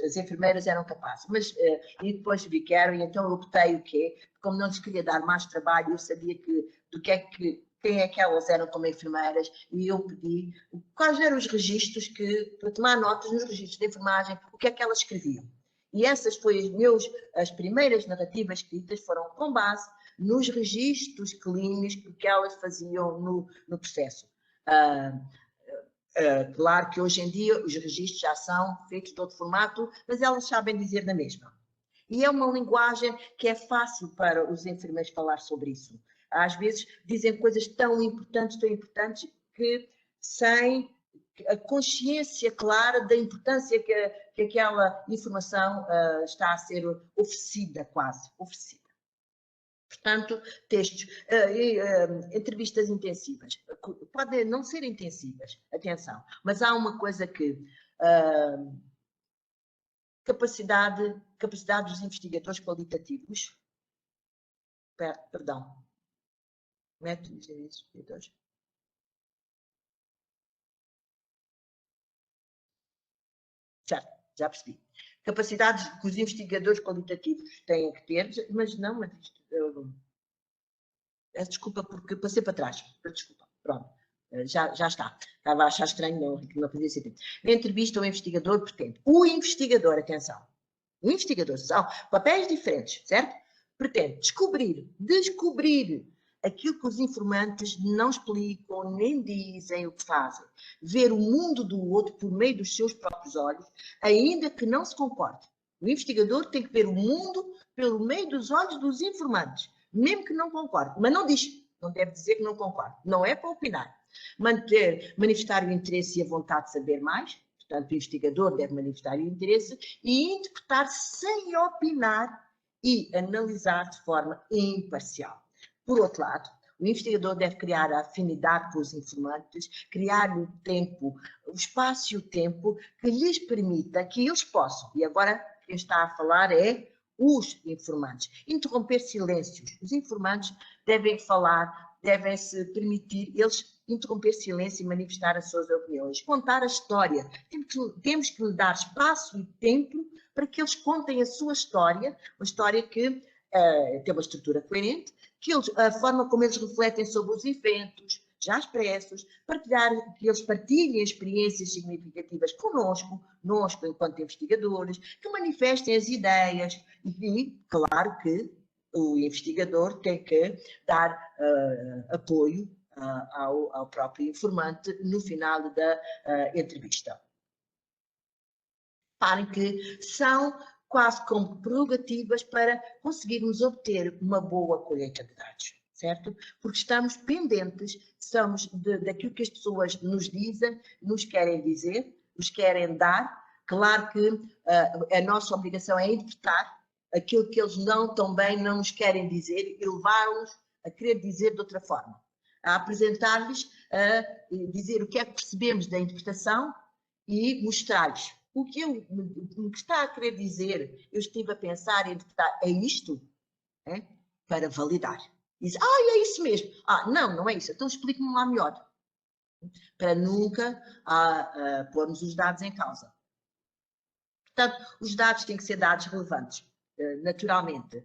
as enfermeiras eram capazes, mas e depois vi que eram, e então eu optei o quê? Como não lhes queria dar mais trabalho, eu sabia quem é que elas eram como enfermeiras, e eu pedi quais eram os registros para tomar notas nos registros de enfermagem, o que é que elas escreviam. E essas foram as primeiras narrativas escritas, foram com base nos registros clínicos que elas faziam no processo. Claro que hoje em dia os registros já são feitos de outro formato, mas elas sabem dizer da mesma. E é uma linguagem que é fácil para os enfermeiros falar sobre isso. Às vezes dizem coisas tão importantes, que sem a consciência clara da importância que aquela informação está a ser oferecida, quase, oferecida. Portanto, textos, entrevistas intensivas, podem não ser intensivas, atenção, mas há uma coisa que capacidade dos investigadores qualitativos, perdão, métodos de investigadores. Certo, já percebi. Capacidades que os investigadores qualitativos têm que ter, mas não, desculpa porque passei para trás, desculpa, pronto, já está. Estava a achar estranho, não podia ser. Na entrevista ao investigador pretende, o investigador, atenção, o investigador, são papéis diferentes, certo? Pretende descobrir aquilo que os informantes não explicam, nem dizem o que fazem. Ver o mundo do outro por meio dos seus próprios olhos, ainda que não se concorde. O investigador tem que ver o mundo pelo meio dos olhos dos informantes, mesmo que não concorde. Mas não diz, não deve dizer que não concorde. Não é para opinar. Manifestar o interesse e a vontade de saber mais. Portanto, o investigador deve manifestar o interesse e interpretar sem opinar e analisar de forma imparcial. Por outro lado, o investigador deve criar a afinidade com os informantes, criar o tempo, o espaço e o tempo que lhes permita que eles possam, e agora quem está a falar é os informantes, interromper silêncios. Os informantes devem falar, devem-se permitir, eles interromper silêncio e manifestar as suas opiniões, contar a história. Temos que lhe dar espaço e tempo para que eles contem a sua história, uma história que tem uma estrutura coerente, a forma como eles refletem sobre os eventos já expressos, que eles partilhem experiências significativas conosco enquanto investigadores, que manifestem as ideias e, claro que o investigador tem que dar apoio ao próprio informante no final da entrevista. Reparem que são quase como prerrogativas para conseguirmos obter uma boa colheita de dados, certo? Porque estamos pendentes, daquilo que as pessoas nos dizem, nos querem dizer, nos querem dar. Claro que a nossa obrigação é interpretar aquilo que eles não nos querem dizer e levar-nos a querer dizer de outra forma. A apresentar-lhes, a dizer o que é que percebemos da interpretação e mostrar-lhes o que está a querer dizer. Eu estive a pensar e interpretar, é isto? Para validar. Diz, é isso mesmo. Não é isso. Então explique-me lá melhor. Para nunca pormos os dados em causa. Portanto, os dados têm que ser dados relevantes, naturalmente.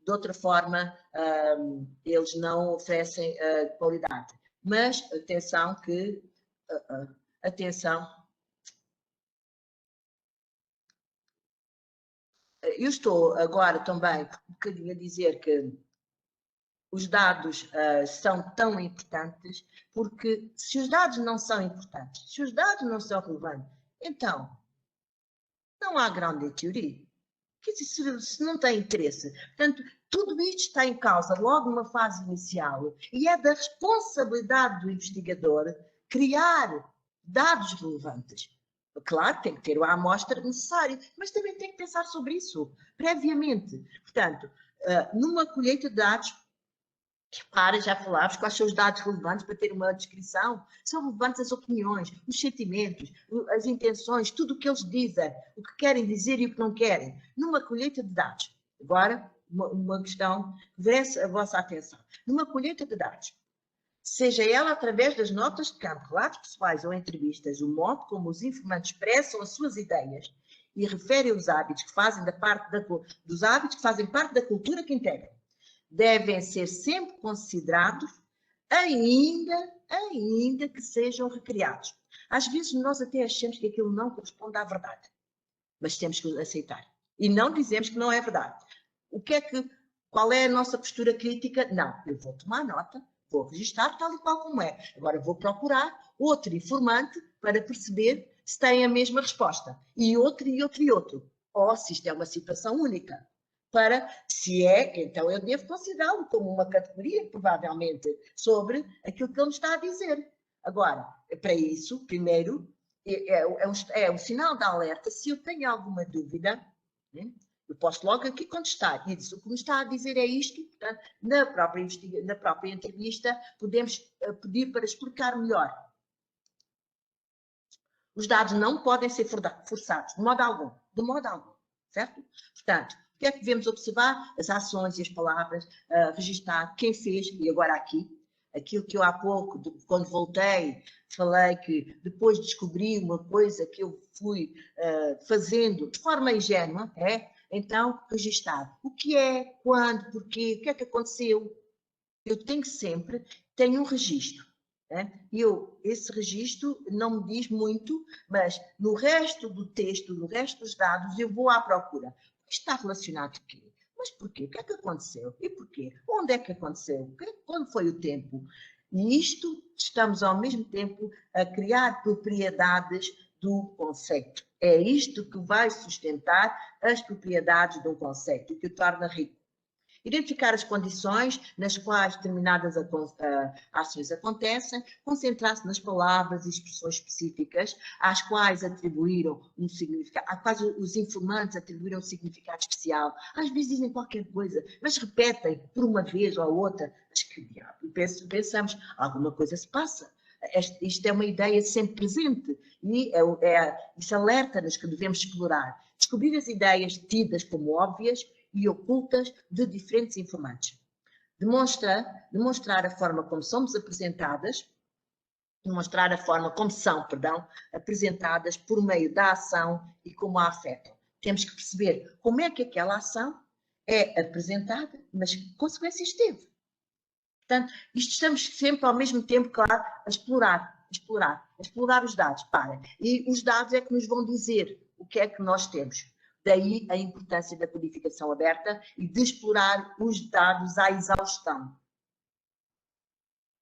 De outra forma, eles não oferecem qualidade. Mas, atenção que... Eu estou agora também um bocadinho a dizer que os dados são tão importantes, porque se os dados não são importantes, se os dados não são relevantes, então não há ground de teoria. Quer dizer, se não tem interesse. Portanto, tudo isto está em causa logo numa fase inicial e é da responsabilidade do investigador criar dados relevantes. Claro, tem que ter a amostra necessária, mas também tem que pensar sobre isso previamente. Portanto, numa colheita de dados, já falámos quais são os dados relevantes para ter uma descrição. São relevantes as opiniões, os sentimentos, as intenções, tudo o que eles dizem, o que querem dizer e o que não querem. Numa colheita de dados. Agora, uma questão que merece a vossa atenção. Numa colheita de dados, seja ela através das notas de campo, relatos pessoais ou entrevistas, o modo como os informantes expressam as suas ideias e referem os hábitos que fazem dos hábitos que fazem parte da cultura que integram, devem ser sempre considerados, ainda que sejam recriados. Às vezes nós até achamos que aquilo não corresponde à verdade, mas temos que aceitar. E não dizemos que não é verdade. Qual é a nossa postura crítica? Não, eu vou tomar nota, vou registrar tal e qual como é. Agora vou procurar outro informante para perceber se tem a mesma resposta. E outro. Ou se isto é uma situação única. Se é, então eu devo considerá-lo como uma categoria, provavelmente, sobre aquilo que ele me está a dizer. Agora, para isso, primeiro, é um sinal de alerta. Se eu tenho alguma dúvida, né, eu posso logo aqui contestar. E diz, o que me está a dizer é isto. Portanto, na própria entrevista, podemos pedir para explicar melhor. Os dados não podem ser forçados, de modo algum. Certo? Portanto, o que é que devemos observar? As ações e as palavras, registar quem fez, e agora aqui, aquilo que eu há pouco, quando voltei, falei que depois descobri uma coisa que eu fui fazendo de forma ingênua, então registar. O que é, quando, porquê, o que é que aconteceu? Eu tenho um registro. Esse registro não me diz muito, mas no resto do texto, no resto dos dados, eu vou à procura. Está relacionado com o quê? Mas porquê? O que é que aconteceu? E porquê? Onde é que aconteceu? Quando foi o tempo? E isto, estamos ao mesmo tempo a criar propriedades do conceito. É isto que vai sustentar as propriedades de um conceito, que o torna rico. Identificar as condições nas quais determinadas ações acontecem, concentrar-se nas palavras e expressões específicas às quais atribuíram um significado, às quais os informantes atribuíram um significado especial. Às vezes dizem qualquer coisa, mas repetem por uma vez ou outra. Mas que diabo? Pensamos, alguma coisa se passa. Isto é uma ideia sempre presente e isso alerta-nos que devemos explorar. Descobrir as ideias tidas como óbvias e ocultas de diferentes informantes. Demonstrar a forma como somos apresentadas, apresentadas por meio da ação e como a afetam. Temos que perceber como é que aquela ação é apresentada, mas que consequências teve. Portanto, estamos sempre ao mesmo tempo, claro, a explorar os dados. E os dados é que nos vão dizer o que é que nós temos. Daí a importância da codificação aberta e de explorar os dados à exaustão.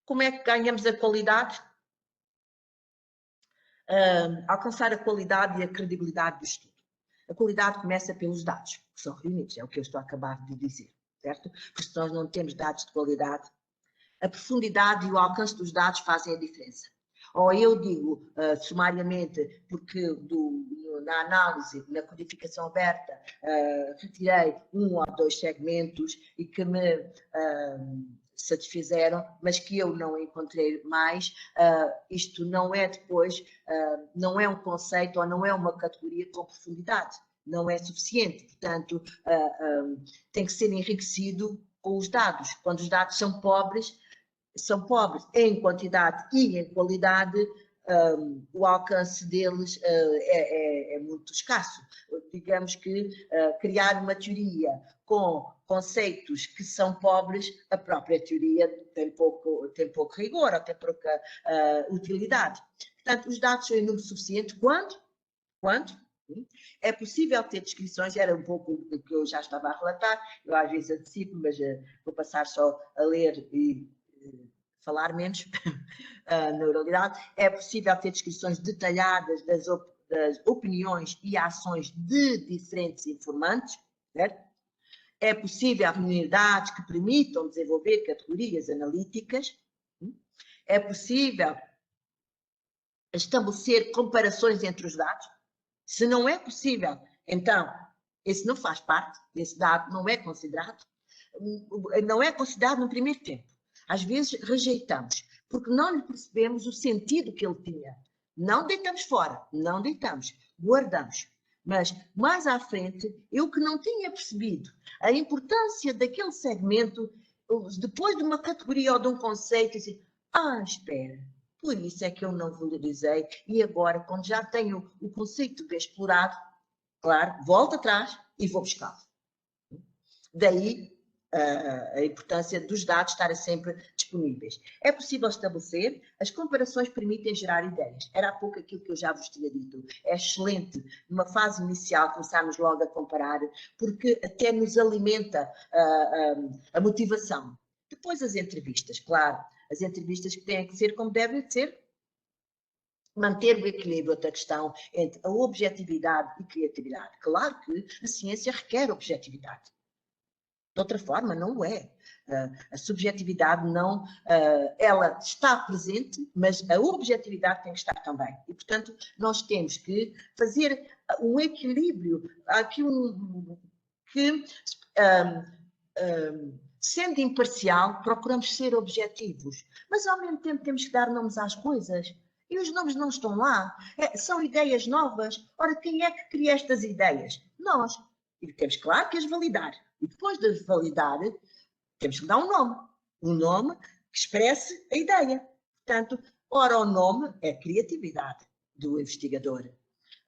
Como é que ganhamos a qualidade? Alcançar a qualidade e a credibilidade do estudo. A qualidade começa pelos dados, que são reunidos, é o que eu estou a acabar de dizer, certo? Porque se nós não temos dados de qualidade, a profundidade e o alcance dos dados fazem a diferença. Ou eu digo, sumariamente, porque na análise, na codificação aberta, retirei 1 ou 2 segmentos e que me satisfizeram, mas que eu não encontrei mais, isto não é depois, não é um conceito ou não é uma categoria com profundidade, não é suficiente, portanto, tem que ser enriquecido com os dados. Quando os dados são pobres em quantidade e em qualidade, o alcance deles é muito escasso. Digamos que criar uma teoria com conceitos que são pobres, a própria teoria tem pouco rigor, ou tem pouca utilidade. Portanto, os dados são em número suficiente quando é possível ter descrições, era um pouco o que eu já estava a relatar, eu às vezes antecipo, mas vou passar só a ler e falar menos na oralidade. É possível ter descrições detalhadas das opiniões e ações de diferentes informantes, certo? É possível reunir dados que permitam desenvolver categorias analíticas. É possível estabelecer comparações entre os dados. Se não é possível, então, esse não faz parte, esse dado não é considerado no primeiro tempo. Às vezes rejeitamos, porque não lhe percebemos o sentido que ele tinha. Não deitamos fora, não deitamos, guardamos. Mas, mais à frente, eu que não tinha percebido a importância daquele segmento, depois de uma categoria ou de um conceito, assim, espera, por isso é que eu não valorizei, e agora, quando já tenho o conceito bem explorado, claro, volto atrás e vou buscá-lo. Daí a importância dos dados estarem sempre disponíveis. É possível estabelecer, as comparações permitem gerar ideias. Era há pouco aquilo que eu já vos tinha dito. É excelente, numa fase inicial, começarmos logo a comparar, porque até nos alimenta a motivação. Depois as entrevistas, claro, as entrevistas que têm que ser como devem ser, manter o equilíbrio, outra questão, entre a objetividade e criatividade. Claro que a ciência requer objetividade. De outra forma, não é. A subjetividade não, ela está presente, mas a objetividade tem que estar também. E, portanto, nós temos que fazer um equilíbrio, aqui sendo imparcial, procuramos ser objetivos, mas ao mesmo tempo temos que dar nomes às coisas. E os nomes não estão lá. São ideias novas. Ora, quem é que cria estas ideias? Nós. E temos, claro, que as validar. E depois de as validar, temos que dar um nome que expresse a ideia. Portanto, ora, o nome é a criatividade do investigador.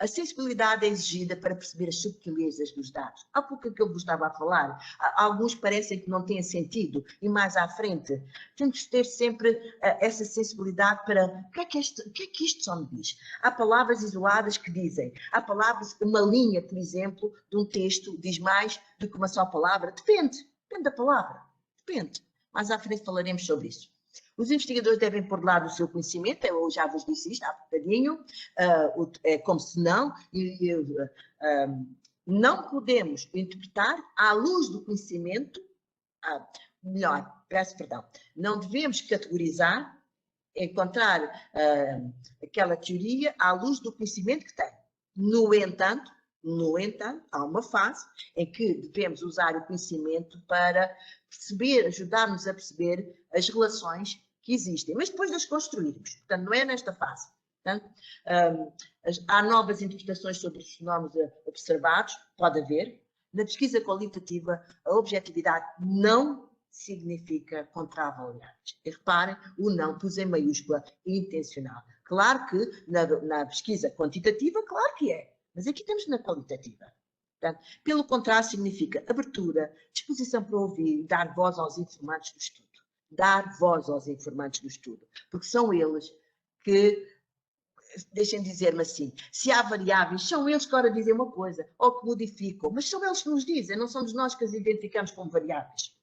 A sensibilidade é exigida para perceber as subtilezas dos dados. Há pouco que eu vos estava a falar, alguns parecem que não têm sentido, e mais à frente, temos que ter sempre essa sensibilidade para o que é que isto só me diz? Há palavras isoladas que dizem, há palavras, uma linha, por exemplo, de um texto diz mais do que uma só palavra. Depende da palavra, depende. Mais à frente falaremos sobre isso. Os investigadores devem pôr de lado o seu conhecimento, eu já vos disse isto há bocadinho, como se não podemos interpretar à luz do conhecimento, não devemos categorizar, encontrar aquela teoria à luz do conhecimento que tem. No entanto, há uma fase em que devemos usar o conhecimento para perceber, ajudar-nos a perceber as relações que existem, mas depois de as construirmos. Portanto, não é nesta fase. Portanto, há novas interpretações sobre os fenómenos observados, pode haver. Na pesquisa qualitativa, a objetividade não significa contraavaliar. E reparem, o não pus em maiúscula intencional. Claro que na pesquisa quantitativa, claro que é. Mas aqui temos na qualitativa. Portanto, pelo contrário, significa abertura, disposição para ouvir, dar voz aos informantes do estudo. Dar voz aos informantes do estudo. Porque são eles que, deixem dizer-me assim, se há variáveis, são eles que ora dizem uma coisa, ou que modificam, mas são eles que nos dizem, não somos nós que as identificamos como variáveis.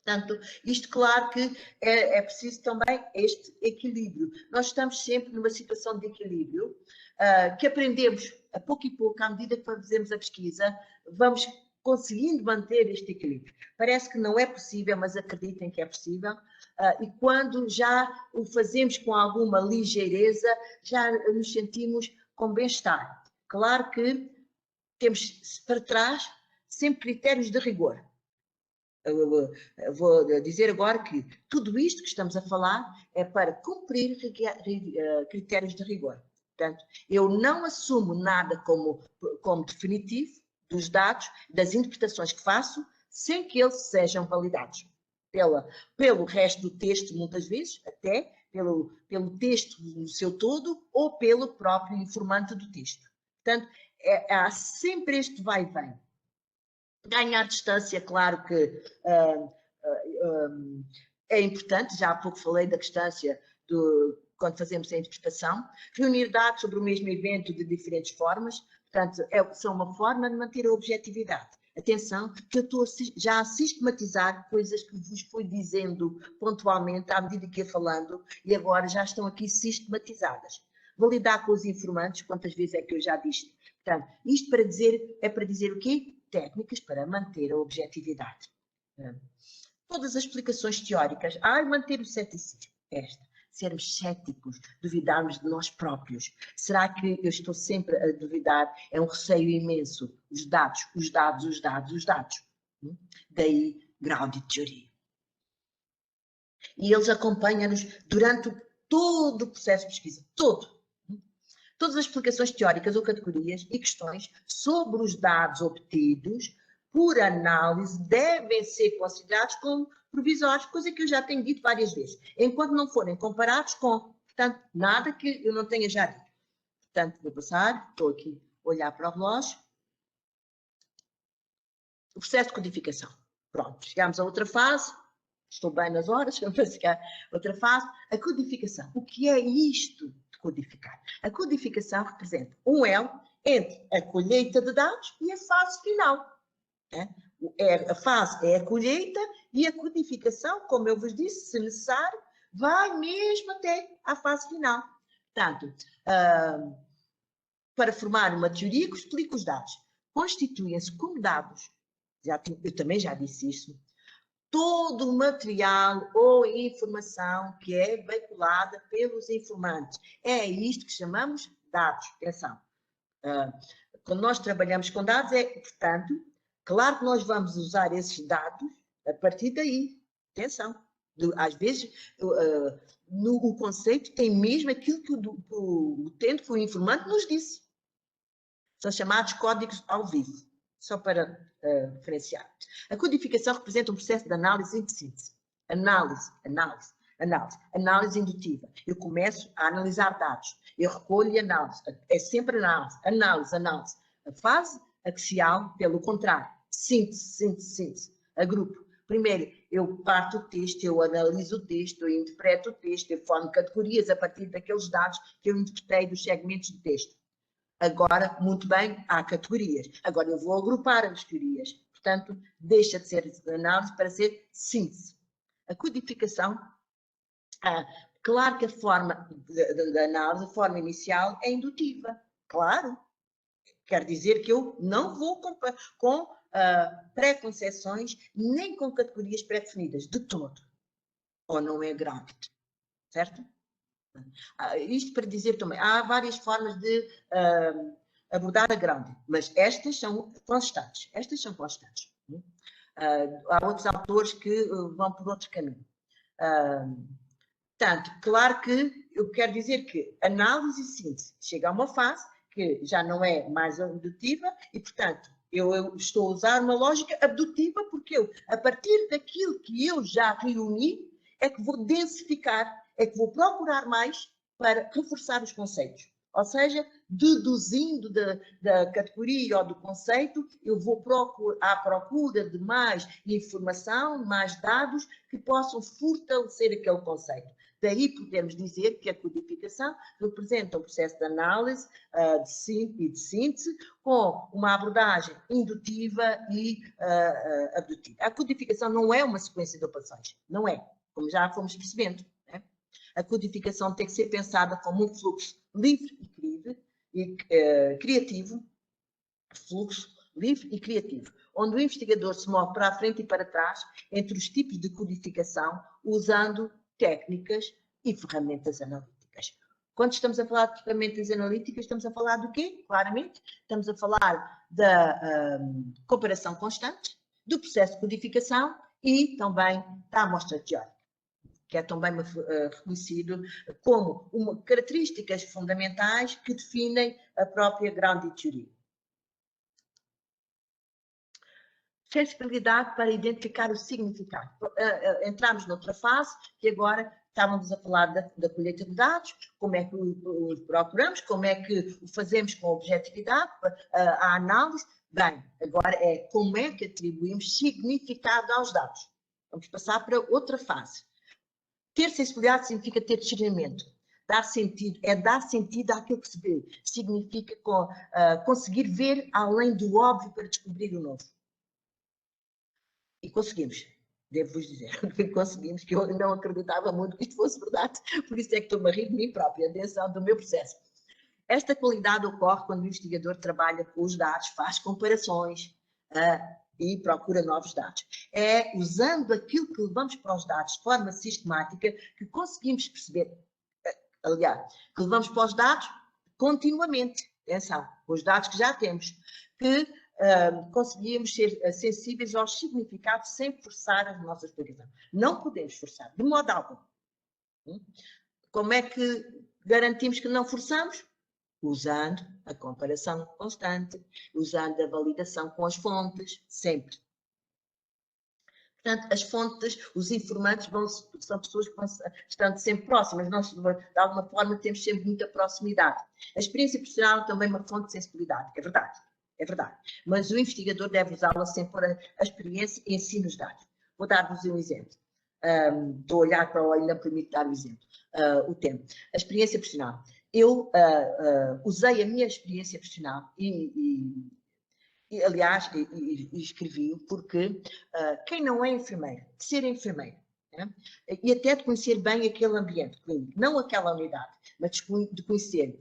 Portanto, isto claro que é preciso também este equilíbrio. Nós estamos sempre numa situação de equilíbrio, que aprendemos a pouco e pouco, à medida que fazemos a pesquisa, vamos conseguindo manter este equilíbrio. Parece que não é possível, mas acreditem que é possível, e quando já o fazemos com alguma ligeireza, já nos sentimos com bem-estar. Claro que temos para trás sempre critérios de rigor. Eu vou dizer agora que tudo isto que estamos a falar é para cumprir critérios de rigor. Portanto, eu não assumo nada como definitivo dos dados, das interpretações que faço, sem que eles sejam validados pelo resto do texto, muitas vezes, até pelo texto no seu todo, ou pelo próprio informante do texto. Portanto, há sempre este vai e vem. Ganhar distância, claro que é importante, já há pouco falei da distância quando fazemos a interpretação, reunir dados sobre o mesmo evento de diferentes formas, portanto, são uma forma de manter a objetividade. Atenção, que eu estou já a sistematizar coisas que vos fui dizendo pontualmente à medida que ia falando e agora já estão aqui sistematizadas. Validar com os informantes, quantas vezes é que eu já disse? Portanto, isto para dizer o quê? Técnicas para manter a objetividade. Todas as explicações teóricas, manter o ceticismo, sermos céticos, duvidarmos de nós próprios. Será que eu estou sempre a duvidar? É um receio imenso. Os dados. Daí, grau de teoria. E eles acompanham-nos durante todo o processo de pesquisa, todo. Todas as explicações teóricas ou categorias e questões sobre os dados obtidos por análise devem ser considerados como provisórios, coisa que eu já tenho dito várias vezes, enquanto não forem comparados com, portanto, nada que eu não tenha já dito. Portanto, vou passar, estou aqui a olhar para o relógio. O processo de codificação. Pronto, chegamos a outra fase. Estou bem nas horas, vamos chegar a outra fase. A codificação. O que é isto de codificar? A codificação representa um elo entre a colheita de dados e a fase final. A fase é a colheita e a codificação, como eu vos disse, se necessário, vai mesmo até à fase final. Portanto, para formar uma teoria que explica os dados, constituem-se como dados, eu também já disse isso, todo o material ou informação que é veiculada pelos informantes. É isto que chamamos dados. Atenção. Quando nós trabalhamos com dados, portanto, claro que nós vamos usar esses dados a partir daí. Atenção. Às vezes, o conceito tem mesmo aquilo que o utente, que o informante nos disse. São chamados códigos ao vivo, só para referenciar. A codificação representa um processo de análise e de síntese. Análise indutiva. Eu começo a analisar dados. Eu recolho e análise. É sempre análise. A fase axial, pelo contrário. Síntese. Agrupo. Primeiro, eu parto o texto, eu analiso o texto, eu interpreto o texto, eu formo categorias a partir daqueles dados que eu interpretei dos segmentos de texto. Agora, muito bem, há categorias. Agora eu vou agrupar as categorias. Portanto, deixa de ser análise para ser síntese. A codificação, claro que a forma de análise, a forma inicial é indutiva. Claro. Quer dizer que eu não vou com pré-conceições nem com categorias pré-definidas, de todo. Ou não é grounded. Certo? Isto para dizer também, há várias formas de abordar a grounding, mas estas são constantes. Há outros autores que vão por outro caminho. Portanto, claro que eu quero dizer que análise e síntese chega a uma fase que já não é mais abdutiva e, portanto, eu estou a usar uma lógica abdutiva porque eu, a partir daquilo que eu já reuni, é que vou densificar, é que vou procurar mais para reforçar os conceitos. Ou seja, deduzindo da categoria ou do conceito, eu vou à procura de mais informação, mais dados que possam fortalecer aquele conceito. Daí podemos dizer que a codificação representa um processo de análise e de síntese com uma abordagem indutiva e abdutiva. A codificação não é uma sequência de operações, não é, como já fomos percebendo. Né? A codificação tem que ser pensada como um fluxo livre e criativo, onde o investigador se move para a frente e para trás entre os tipos de codificação, usando técnicas e ferramentas analíticas. Quando estamos a falar de ferramentas analíticas, estamos a falar do quê? Claramente, estamos a falar da comparação constante, do processo de codificação e também da amostra teórica, que é também reconhecido como características fundamentais que definem a própria grounded theory. Sensibilidade para identificar o significado. Entramos noutra fase, que agora estávamos a falar da colheita de dados, como é que o procuramos, como é que o fazemos com objetividade, a análise. Bem, agora é como é que atribuímos significado aos dados. Vamos passar para outra fase. Ter sensibilidade significa ter discernimento. Dar sentido àquilo que se vê. Significa conseguir ver além do óbvio para descobrir o novo. E conseguimos, devo-vos dizer, conseguimos, que eu não acreditava muito que isto fosse verdade, por isso é que estou-me a rir de mim própria, atenção do meu processo. Esta qualidade ocorre quando o investigador trabalha com os dados, faz comparações e procura novos dados. É usando aquilo que levamos para os dados de forma sistemática que conseguimos perceber, aliás, que levamos para os dados continuamente, atenção, com os dados que já temos, que conseguíamos ser sensíveis aos significados sem forçar a nossa explicação. Não podemos forçar, de modo algum. Como é que garantimos que não forçamos? usando a comparação constante, usando a validação com as fontes, sempre. Portanto, as fontes, os informantes são pessoas que estão sempre próximas, nós de alguma forma temos sempre muita proximidade. A experiência profissional também é uma fonte de sensibilidade, é verdade, é verdade. Mas o investigador deve usá-la sempre para a experiência e ensino os dados. Vou dar-vos um exemplo. Estou a olhar para o ainda permite dar o exemplo, o tema. A experiência profissional. Eu usei a minha experiência profissional aliás, escrevi porque quem não é enfermeiro, de ser enfermeiro, né? E até de conhecer bem aquele ambiente clínico, não aquela unidade, mas de conhecer,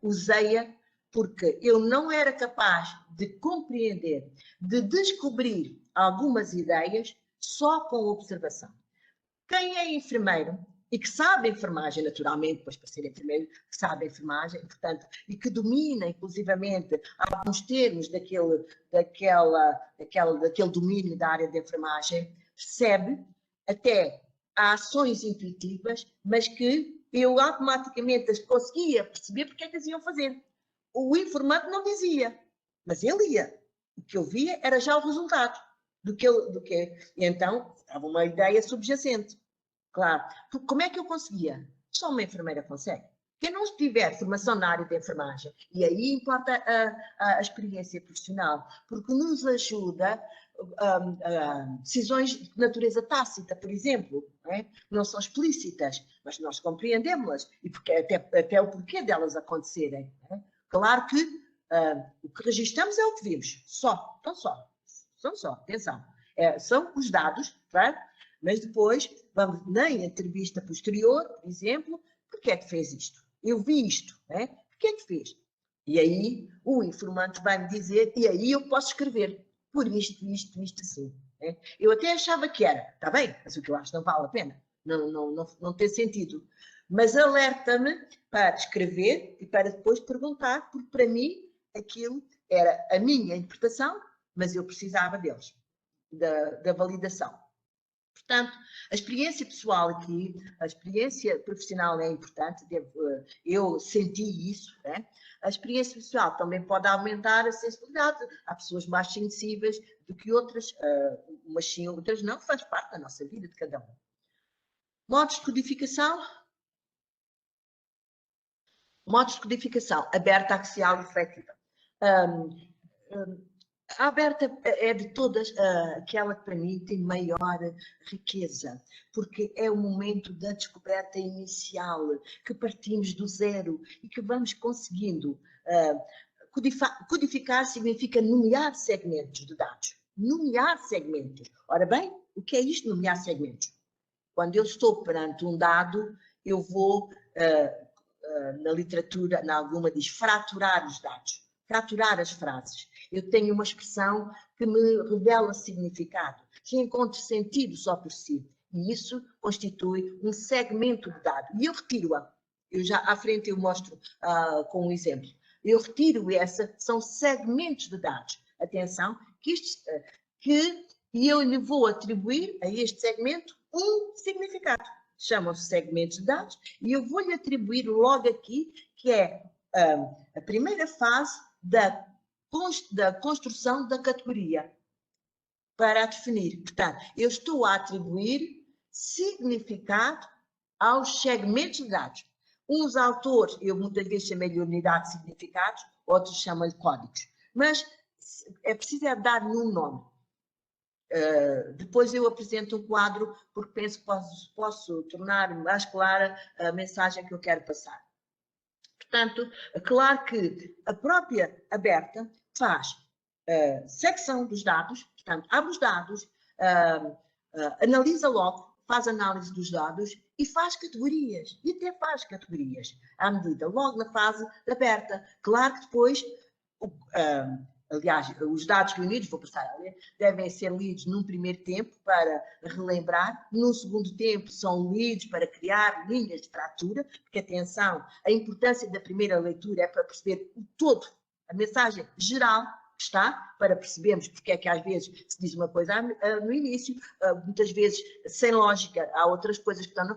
usei-a porque eu não era capaz de compreender, de descobrir algumas ideias só com observação. Quem é enfermeiro e que sabe a enfermagem, naturalmente, depois para ser enfermeiro, que sabe a enfermagem, portanto, e que domina, inclusivamente, alguns termos daquele domínio da área de enfermagem, percebe até ações intuitivas, mas que eu automaticamente as conseguia perceber porque é que as iam fazer. O informante não dizia, mas ele ia. O que eu via era já o resultado do que. E então, estava uma ideia subjacente. Claro. Porque como é que eu conseguia? Só uma enfermeira consegue. Quem não tiver formação na área da enfermagem, e aí importa a experiência profissional, porque nos ajuda decisões de natureza tácita, por exemplo, não são explícitas, mas nós compreendemos-las, e porque, até o porquê delas acontecerem. Claro que o que registramos é o que vimos, só, atenção, são os dados, claro? Mas depois, vamos na entrevista posterior, por exemplo, porque é que fez isto? Eu vi isto, né? Porque é que fez? E aí o informante vai-me dizer, e aí eu posso escrever, por isto, assim. Né? Eu até achava que era, está bem, mas o que eu acho não vale a pena, não tem sentido. Mas alerta-me para escrever e para depois perguntar, porque para mim aquilo era a minha interpretação, mas eu precisava deles, da validação. Portanto, a experiência pessoal aqui, a experiência profissional é importante, eu senti isso, né? A experiência pessoal também pode aumentar a sensibilidade. Há pessoas mais sensíveis do que outras, umas sim, outras não, faz parte da nossa vida, de cada um. Modos de codificação. Modos de codificação, aberta, axial e flexível. A aberta é de todas aquela que para mim tem maior riqueza, porque é o momento da descoberta inicial, que partimos do zero e que vamos conseguindo. Codificar significa nomear segmentos de dados. Nomear segmentos. Ora bem, o que é isto, nomear segmentos? Quando eu estou perante um dado, eu vou, na literatura, em alguma diz, fraturar os dados, fraturar as frases. Eu tenho uma expressão que me revela significado, que encontra sentido só por si. E isso constitui um segmento de dado. E eu retiro-a. Eu já à frente eu mostro com um exemplo. Eu retiro são segmentos de dados. Atenção, que eu lhe vou atribuir a este segmento um significado. Chamam-se segmentos de dados e eu vou-lhe atribuir logo aqui, que é a primeira fase da construção da categoria para a definir. Portanto, eu estou a atribuir significado aos segmentos de dados. Uns autores, eu muitas vezes chamei-lhe unidade de significados, outros chamam-lhe códigos. Mas é preciso dar-lhe um nome. Depois eu apresento um quadro, porque penso que posso tornar mais clara a mensagem que eu quero passar. Portanto, é claro que a própria aberta faz secção dos dados, portanto, abre os dados, analisa logo, faz análise dos dados e faz categorias, e até faz categorias à medida, logo na fase aberta. Claro que depois, aliás, os dados reunidos, vou passar a ler, devem ser lidos num primeiro tempo para relembrar, num segundo tempo são lidos para criar linhas de fratura, porque atenção, a importância da primeira leitura é para perceber o todo, a mensagem geral que está, para percebermos porque é que às vezes se diz uma coisa no início, muitas vezes sem lógica, há outras coisas que estão no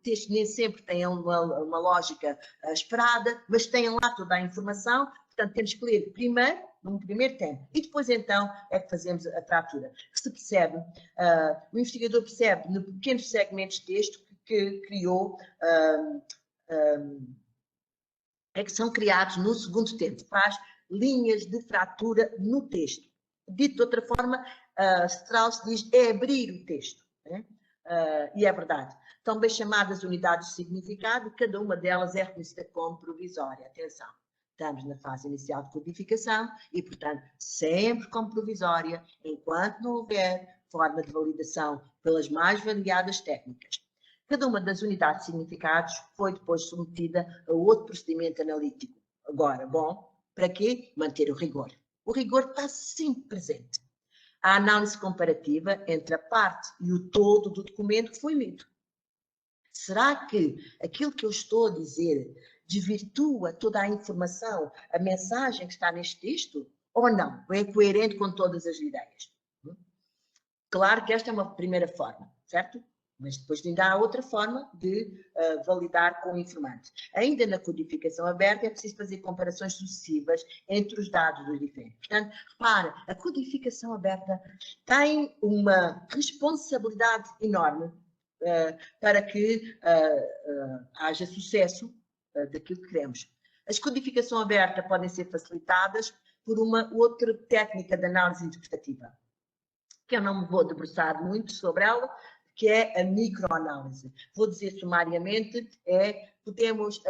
textos nem sempre têm uma lógica esperada, mas têm lá toda a informação, portanto temos que ler primeiro, num primeiro tempo, e depois então é que fazemos a fratura. Que se percebe, o investigador percebe no pequenos segmentos de texto que criou, é que são criados no segundo tempo, faz linhas de fratura no texto. Dito de outra forma, Strauss diz é abrir o texto, né? E é verdade. Também chamadas unidades de significado, e cada uma delas é reconhecida como provisória. Atenção, estamos na fase inicial de codificação e, portanto, sempre como provisória, enquanto não houver forma de validação pelas mais variadas técnicas. Cada uma das unidades de significados foi depois submetida a outro procedimento analítico. Agora, bom, para quê? Manter o rigor. O rigor está sempre presente. A análise comparativa entre a parte e o todo do documento que foi lido. Será que aquilo que eu estou a dizer desvirtua toda a informação, a mensagem que está neste texto? Ou não? Ou é coerente com todas as ideias? Claro que esta é uma primeira forma, certo? Mas depois ainda há outra forma de validar com o informante. Ainda na codificação aberta é preciso fazer comparações sucessivas entre os dados dos diferentes. Portanto, repara, a codificação aberta tem uma responsabilidade enorme para que haja sucesso daquilo que queremos. As codificação aberta podem ser facilitadas por uma outra técnica de análise interpretativa, que eu não me vou debruçar muito sobre ela, que é a microanálise. Vou dizer sumariamente, podemos,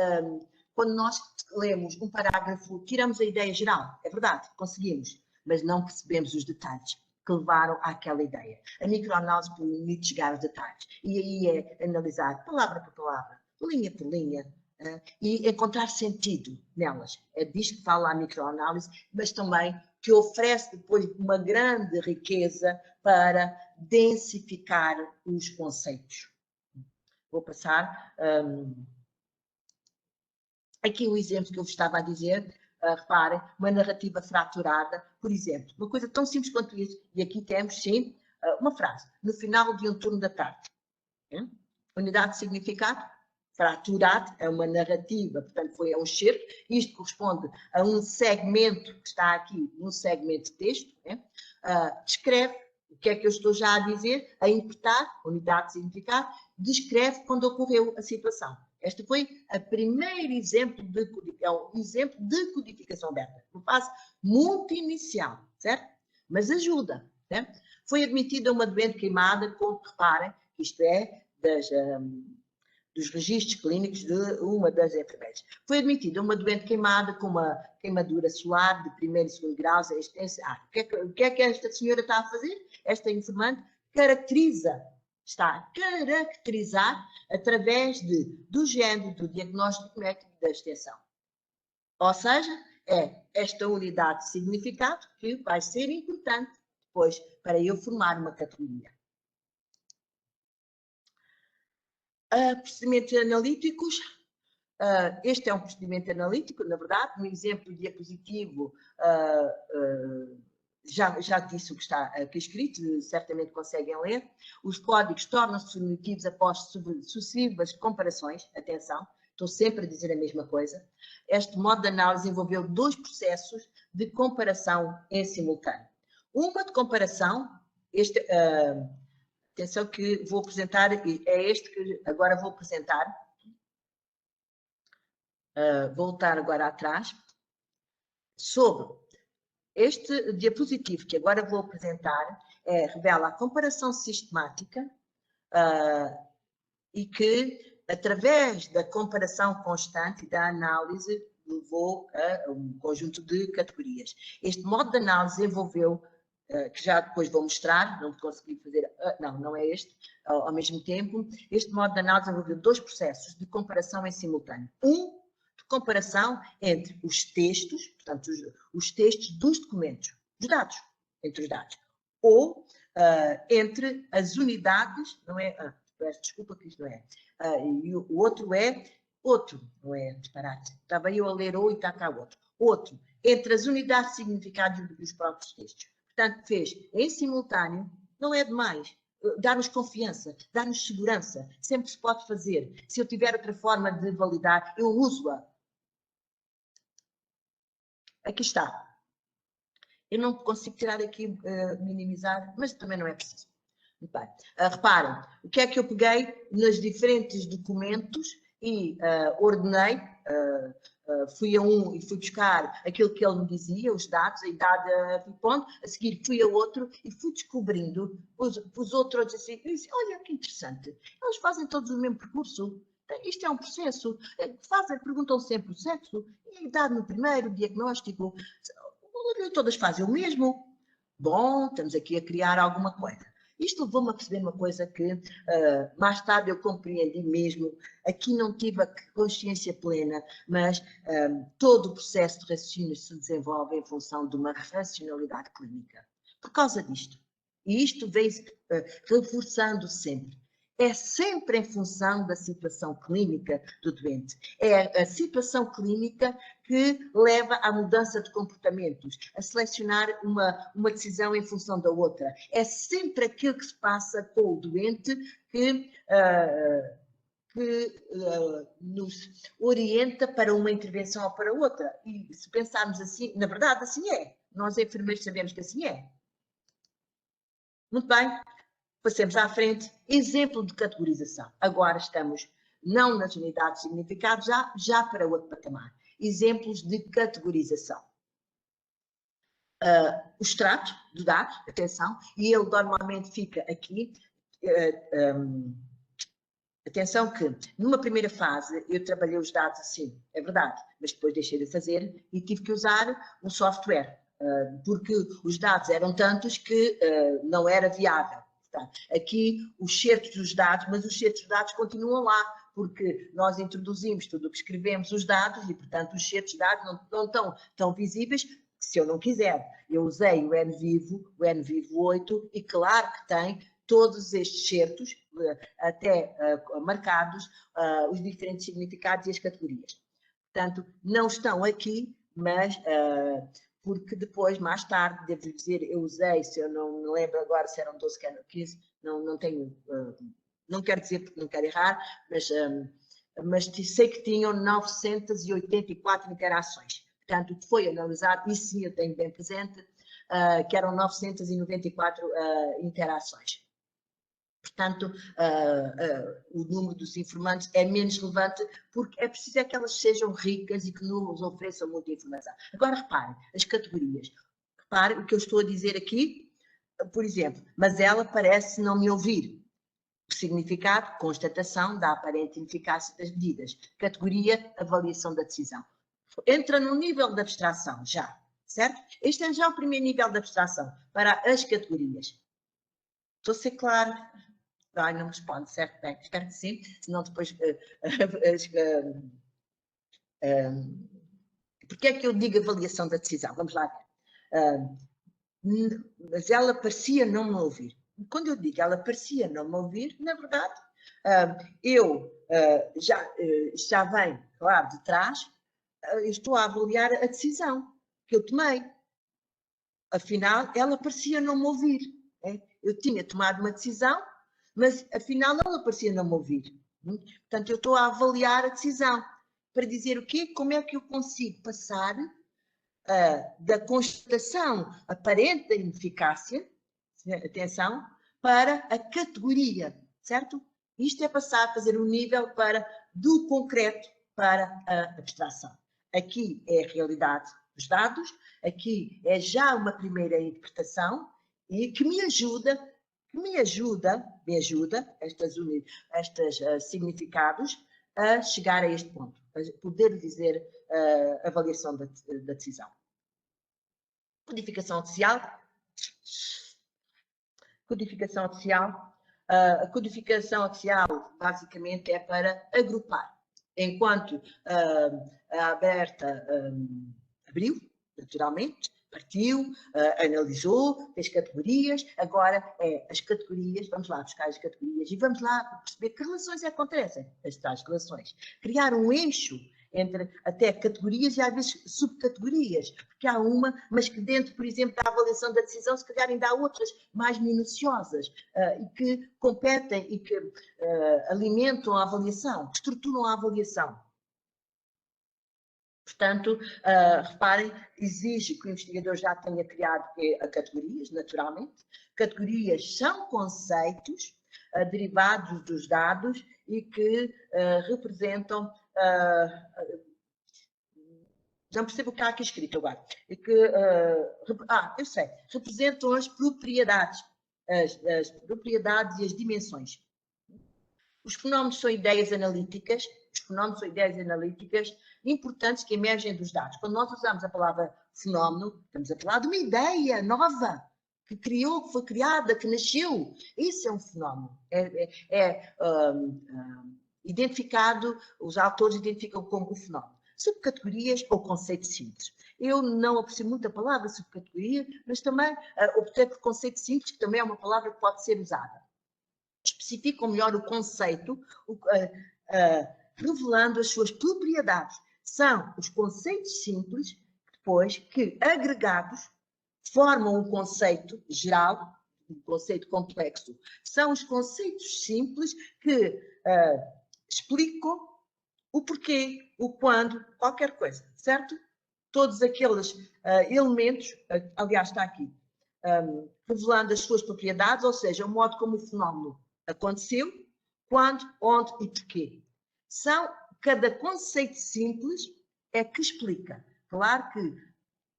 quando nós lemos um parágrafo, tiramos a ideia geral, é verdade, conseguimos, mas não percebemos os detalhes que levaram àquela ideia. A microanálise permite chegar aos detalhes, e aí é analisar palavra por palavra, linha por linha, e encontrar sentido nelas. É disto que fala a microanálise, mas também que oferece depois uma grande riqueza para densificar os conceitos. Vou passar aqui o exemplo que eu vos estava a dizer. Reparem, uma narrativa fraturada, por exemplo, uma coisa tão simples quanto isso, e aqui temos, sim, uma frase, no final de um turno da tarde. Unidade de significado, fraturado, é uma narrativa, portanto foi um cerco, isto corresponde a um segmento que está aqui, um segmento de texto, descreve o que é que eu estou já a dizer, a interpretar, unidade de significado, descreve quando ocorreu a situação. Este foi o primeiro exemplo de codificação aberta, uma fase muito inicial, certo? Mas ajuda, certo? Foi admitida uma doente queimada, reparem, isto é dos registros clínicos de uma das enfermeiras. Foi admitida uma doente queimada com uma queimadura solar de primeiro e segundo graus em extensão. O que é que esta senhora está a fazer? Esta informante está a caracterizar através do género, do diagnóstico médico da extensão. Ou seja, é esta unidade de significado que vai ser importante depois para eu formar uma categoria. Procedimentos analíticos. Este é um procedimento analítico, na verdade, no exemplo diapositivo já disse o que está aqui escrito, certamente conseguem ler. Os códigos tornam-se definitivos após sucessivas comparações, atenção, estou sempre a dizer a mesma coisa. Este modo de análise envolveu dois processos de comparação em simultâneo. Uma de comparação, atenção que vou apresentar, é este que agora vou apresentar. Voltar agora atrás. Sobre este diapositivo que agora vou apresentar, revela a comparação sistemática e que, através da comparação constante e da análise, levou a um conjunto de categorias. Este modo de análise envolveu, que já depois vou mostrar, não consegui fazer, não é este, ao mesmo tempo, este modo de análise envolveu dois processos de comparação em simultâneo. Um de comparação entre os textos, portanto, os textos dos documentos, os dados, entre os dados, ou entre as unidades, não é? Desculpa que isto não é. E o outro não é disparate. Estava eu a ler ou e está cá outro. Outro, entre as unidades de significado dos próprios textos. Portanto, fez em simultâneo, não é demais, dar-nos confiança, dar-nos segurança. Sempre se pode fazer. Se eu tiver outra forma de validar, eu uso-a. Aqui está. Eu não consigo tirar aqui, minimizar, mas também não é preciso. Muito bem. Reparem, o que é que eu peguei nos diferentes documentos e ordenei, fui a um e fui buscar aquilo que ele me dizia, os dados, a idade, fui pondo, a seguir fui a outro e fui descobrindo os outros assim, e disse, olha que interessante, eles fazem todos o mesmo percurso. Isto é um processo, perguntam sempre o sexo, e a idade no primeiro, o diagnóstico, todas fazem o mesmo. Bom, estamos aqui a criar alguma coisa. Isto levou-me a perceber uma coisa que mais tarde eu compreendi mesmo. Aqui não tive a consciência plena, mas todo o processo de raciocínio se desenvolve em função de uma racionalidade clínica. Por causa disto. E isto vem-se reforçando sempre. É sempre em função da situação clínica do doente. É a situação clínica que leva à mudança de comportamentos, a selecionar uma decisão em função da outra. É sempre aquilo que se passa com o doente que nos orienta para uma intervenção ou para outra. E se pensarmos assim, na verdade, assim é. Nós, enfermeiros, sabemos que assim é. Muito bem. Passemos à frente, exemplo de categorização. Agora estamos não nas unidades de significado, já para outro patamar. Exemplos de categorização. O extrato do dado, atenção, e ele normalmente fica aqui. Atenção que, numa primeira fase, eu trabalhei os dados assim, é verdade, mas depois deixei de fazer e tive que usar um software, porque os dados eram tantos que não era viável. Aqui os certos dos dados, mas os certos dos dados continuam lá, porque nós introduzimos tudo o que escrevemos, os dados, e portanto os certos dados não estão tão visíveis se eu não quiser. Eu usei o NVivo 8, e claro que tem todos estes certos, até marcados, os diferentes significados e as categorias. Portanto, não estão aqui, mas porque depois, mais tarde, devo dizer, eu usei, se eu não me lembro agora se eram 12 ou 15, não tenho, não quero dizer porque não quero errar, mas sei que tinham 984 interações. Portanto, o que foi analisado, e sim eu tenho bem presente, que eram 994 interações. Portanto, o número dos informantes é menos relevante porque é preciso que elas sejam ricas e que nos ofereçam muita informação. Agora, reparem, as categorias. Reparem o que eu estou a dizer aqui, por exemplo, mas ela parece não me ouvir. O significado, constatação da aparente ineficácia das medidas. Categoria, avaliação da decisão. Entra no nível de abstração, já, certo? Este é já o primeiro nível de abstração para as categorias. Estou a ser claro? Ai, não responde, certo? Bem, espero que sim, senão depois... porque é que eu digo avaliação da decisão? Vamos lá ver. Mas ela parecia não me ouvir. Quando eu digo ela parecia não me ouvir, na verdade, já vem, claro, de trás, eu estou a avaliar a decisão que eu tomei. Afinal, ela parecia não me ouvir. Eu tinha tomado uma decisão, mas afinal ela parecia não me ouvir. Portanto, eu estou a avaliar a decisão. Para dizer o quê? Como é que eu consigo passar da constatação aparente da ineficácia, atenção, para a categoria, certo? Isto é passar a fazer um nível do concreto para a abstração. Aqui é a realidade dos dados, aqui é já uma primeira interpretação e que me ajuda estes significados a chegar a este ponto, a poder dizer avaliação da decisão. Codificação oficial. A codificação oficial basicamente é para agrupar. Enquanto a aberta abriu, naturalmente, partiu, analisou, fez categorias, agora as categorias, vamos lá buscar as categorias e vamos lá perceber que relações acontecem, as tais relações. Criar um eixo entre até categorias e às vezes subcategorias, porque há uma, mas que dentro, por exemplo, da avaliação da decisão, se calhar ainda há outras mais minuciosas e que competem e que alimentam a avaliação, que estruturam a avaliação. Portanto, reparem, exige que o investigador já tenha criado categorias, naturalmente. Categorias são conceitos derivados dos dados e que representam... não percebo o que está aqui escrito agora. E que, eu sei. Representam as propriedades. As propriedades e as dimensões. Os fenómenos são ideias analíticas. Os fenómenos são ideias analíticas importantes que emergem dos dados. Quando nós usamos a palavra fenómeno, estamos a falar de uma ideia nova, que criou, que foi criada, que nasceu. Isso é um fenómeno. Identificado, os autores identificam como um fenómeno. Subcategorias ou conceitos simples. Eu não aprecio muito a palavra subcategoria, mas também optei por conceito simples, que também é uma palavra que pode ser usada. Especificam melhor o conceito, revelando as suas propriedades. São os conceitos simples, depois, que agregados formam um conceito geral, um conceito complexo. São os conceitos simples que explicam o porquê, o quando, qualquer coisa, certo? Todos aqueles elementos, aliás, está aqui, revelando as suas propriedades, ou seja, o modo como o fenómeno aconteceu, quando, onde e porquê. Cada conceito simples é que explica. Claro que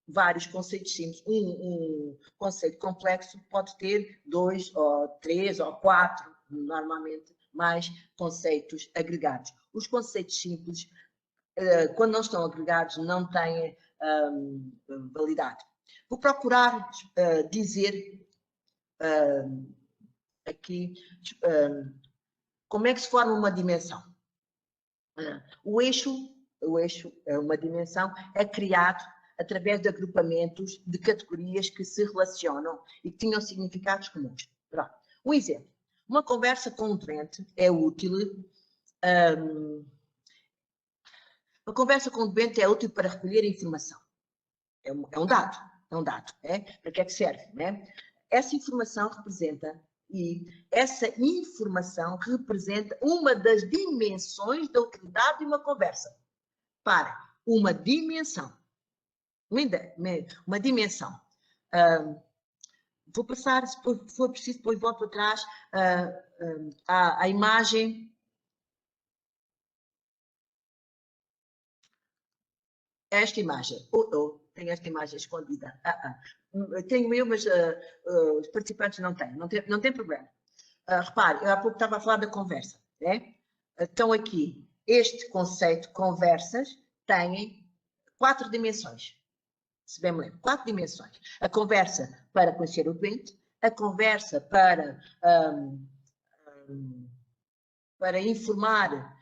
vários conceitos simples, um conceito complexo pode ter 2 ou 3 ou 4, normalmente, mais conceitos agregados. Os conceitos simples, quando não estão agregados, não têm validade. Vou procurar dizer aqui como é que se forma uma dimensão. O eixo é uma dimensão, é criado através de agrupamentos de categorias que se relacionam e que tinham significados comuns. Pronto. Um exemplo. Uma conversa com um doente é útil. Uma conversa com um doente é útil para recolher informação. É um dado. É um dado. Para que é que serve? Essa informação representa uma das dimensões da utilidade de uma conversa. Para uma dimensão. Uma dimensão. Vou passar, se for preciso, depois volto atrás à imagem. Esta imagem. Tenho esta imagem escondida. Tenho eu, mas os participantes não têm. Não tem problema. Repare, eu há pouco estava a falar da conversa. Então, aqui, este conceito, conversas, tem 4 dimensões. Se bem me lembro, 4 dimensões. A conversa para conhecer o doente, a conversa para informar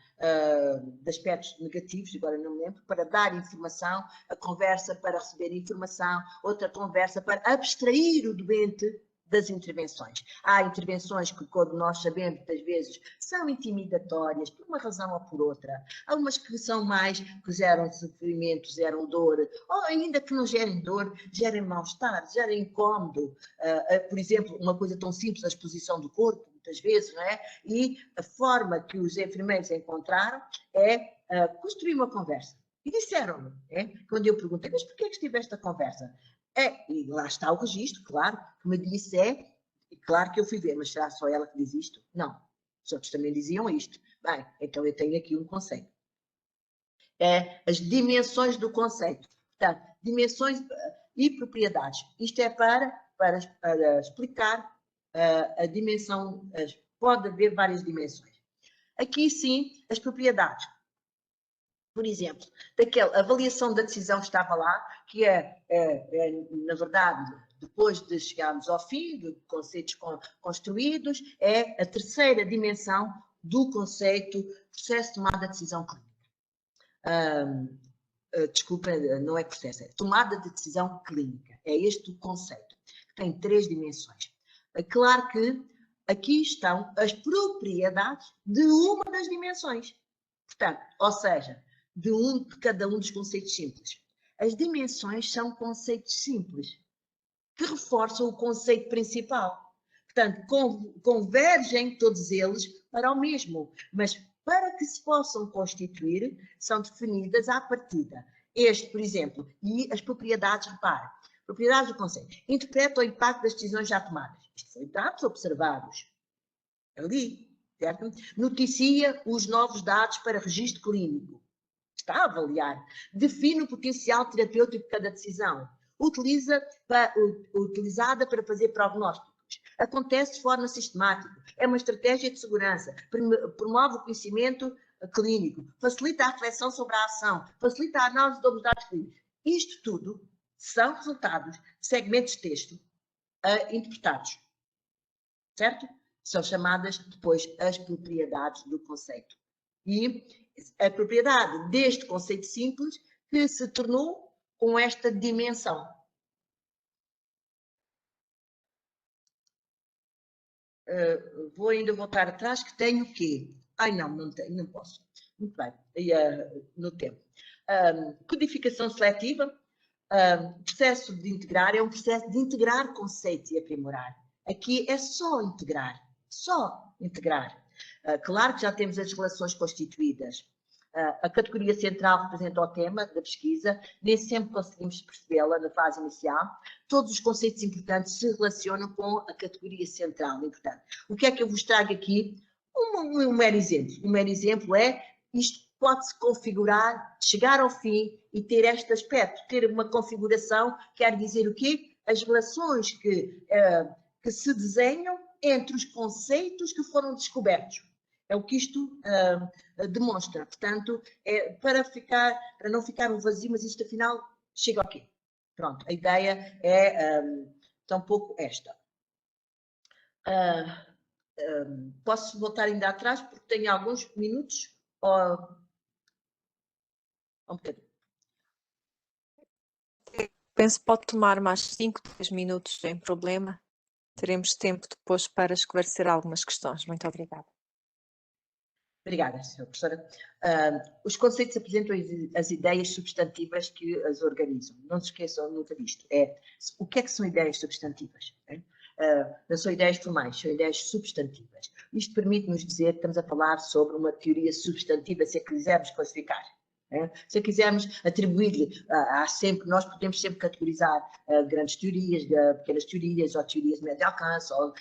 de aspectos negativos, agora não me lembro, para dar informação, a conversa para receber informação, outra conversa para abstrair o doente das intervenções. Há intervenções que, quando nós sabemos, muitas vezes, são intimidatórias, por uma razão ou por outra. Há umas que são mais, que geram sofrimento, geram dor, ou ainda que não gerem dor, gerem mal-estar, gerem incómodo. Por exemplo, uma coisa tão simples, a exposição do corpo, muitas vezes, não é? E a forma que os enfermeiros encontraram é construir uma conversa. E disseram-me, quando eu perguntei, mas porquê é que estiveste a conversa? E lá está o registro, claro, que me disse claro que eu fui ver, mas será só ela que diz isto? Não, os outros também diziam isto. Bem, então eu tenho aqui um conceito. As dimensões do conceito. Portanto, dimensões e propriedades. Isto é para explicar a dimensão, pode haver várias dimensões. Aqui sim, as propriedades. Por exemplo, daquela avaliação da decisão que estava lá, que na verdade, depois de chegarmos ao fim, de conceitos construídos, é a terceira dimensão do conceito processo de tomada de decisão clínica. Desculpa, não é processo, é tomada de decisão clínica. É este o conceito, que tem 3 dimensões. É claro que aqui estão as propriedades de uma das dimensões. Portanto, ou seja, de cada um dos conceitos simples. As dimensões são conceitos simples, que reforçam o conceito principal. Portanto, convergem todos eles para o mesmo, mas para que se possam constituir, são definidas à partida. Este, por exemplo, e as propriedades, repare, propriedades do conceito, interpreta o impacto das decisões já tomadas. Isto foi dados observados. Ali, certo? Noticia os novos dados para registro clínico. Está a avaliar. Define o potencial terapêutico de cada decisão. Utilizada para fazer prognósticos. Acontece de forma sistemática. É uma estratégia de segurança. Promove o conhecimento clínico. Facilita a reflexão sobre a ação. Facilita a análise dos dados clínicos. Isto tudo são resultados de segmentos de texto interpretados. Certo? São chamadas depois as propriedades do conceito. E a propriedade deste conceito simples que se tornou com esta dimensão. Vou ainda voltar atrás, que tenho o quê? Ai, não tenho, não posso. Muito bem, no tempo. Codificação seletiva. Processo de integrar é um processo de integrar conceitos e aprimorar. Aqui é só integrar. Só integrar. Claro que já temos as relações constituídas. A categoria central representa o tema da pesquisa, nem sempre conseguimos percebê-la na fase inicial. Todos os conceitos importantes se relacionam com a categoria central importante. O que é que eu vos trago aqui? Um mero exemplo. Um mero exemplo é, isto pode-se configurar, chegar ao fim e ter este aspecto, ter uma configuração, quer dizer o quê? As relações que se desenham entre os conceitos que foram descobertos. É o que isto demonstra. Portanto, para não ficar um vazio, mas isto afinal chega ao quê? Pronto, a ideia é tampouco esta. Posso voltar ainda atrás, porque tenho alguns minutos? Um bocadinho. Penso que pode tomar mais 5, 10 minutos, sem problema. Teremos tempo depois para esclarecer algumas questões. Muito obrigada. Obrigada, Sra. Professora. Os conceitos apresentam as ideias substantivas que as organizam. Não se esqueçam nunca disto. O que é que são ideias substantivas? Não são ideias formais, são ideias substantivas. Isto permite-nos dizer que estamos a falar sobre uma teoria substantiva, se a quisermos classificar. Se quisermos atribuir-lhe, nós podemos sempre categorizar grandes teorias, pequenas teorias, ou teorias de médio alcance, ou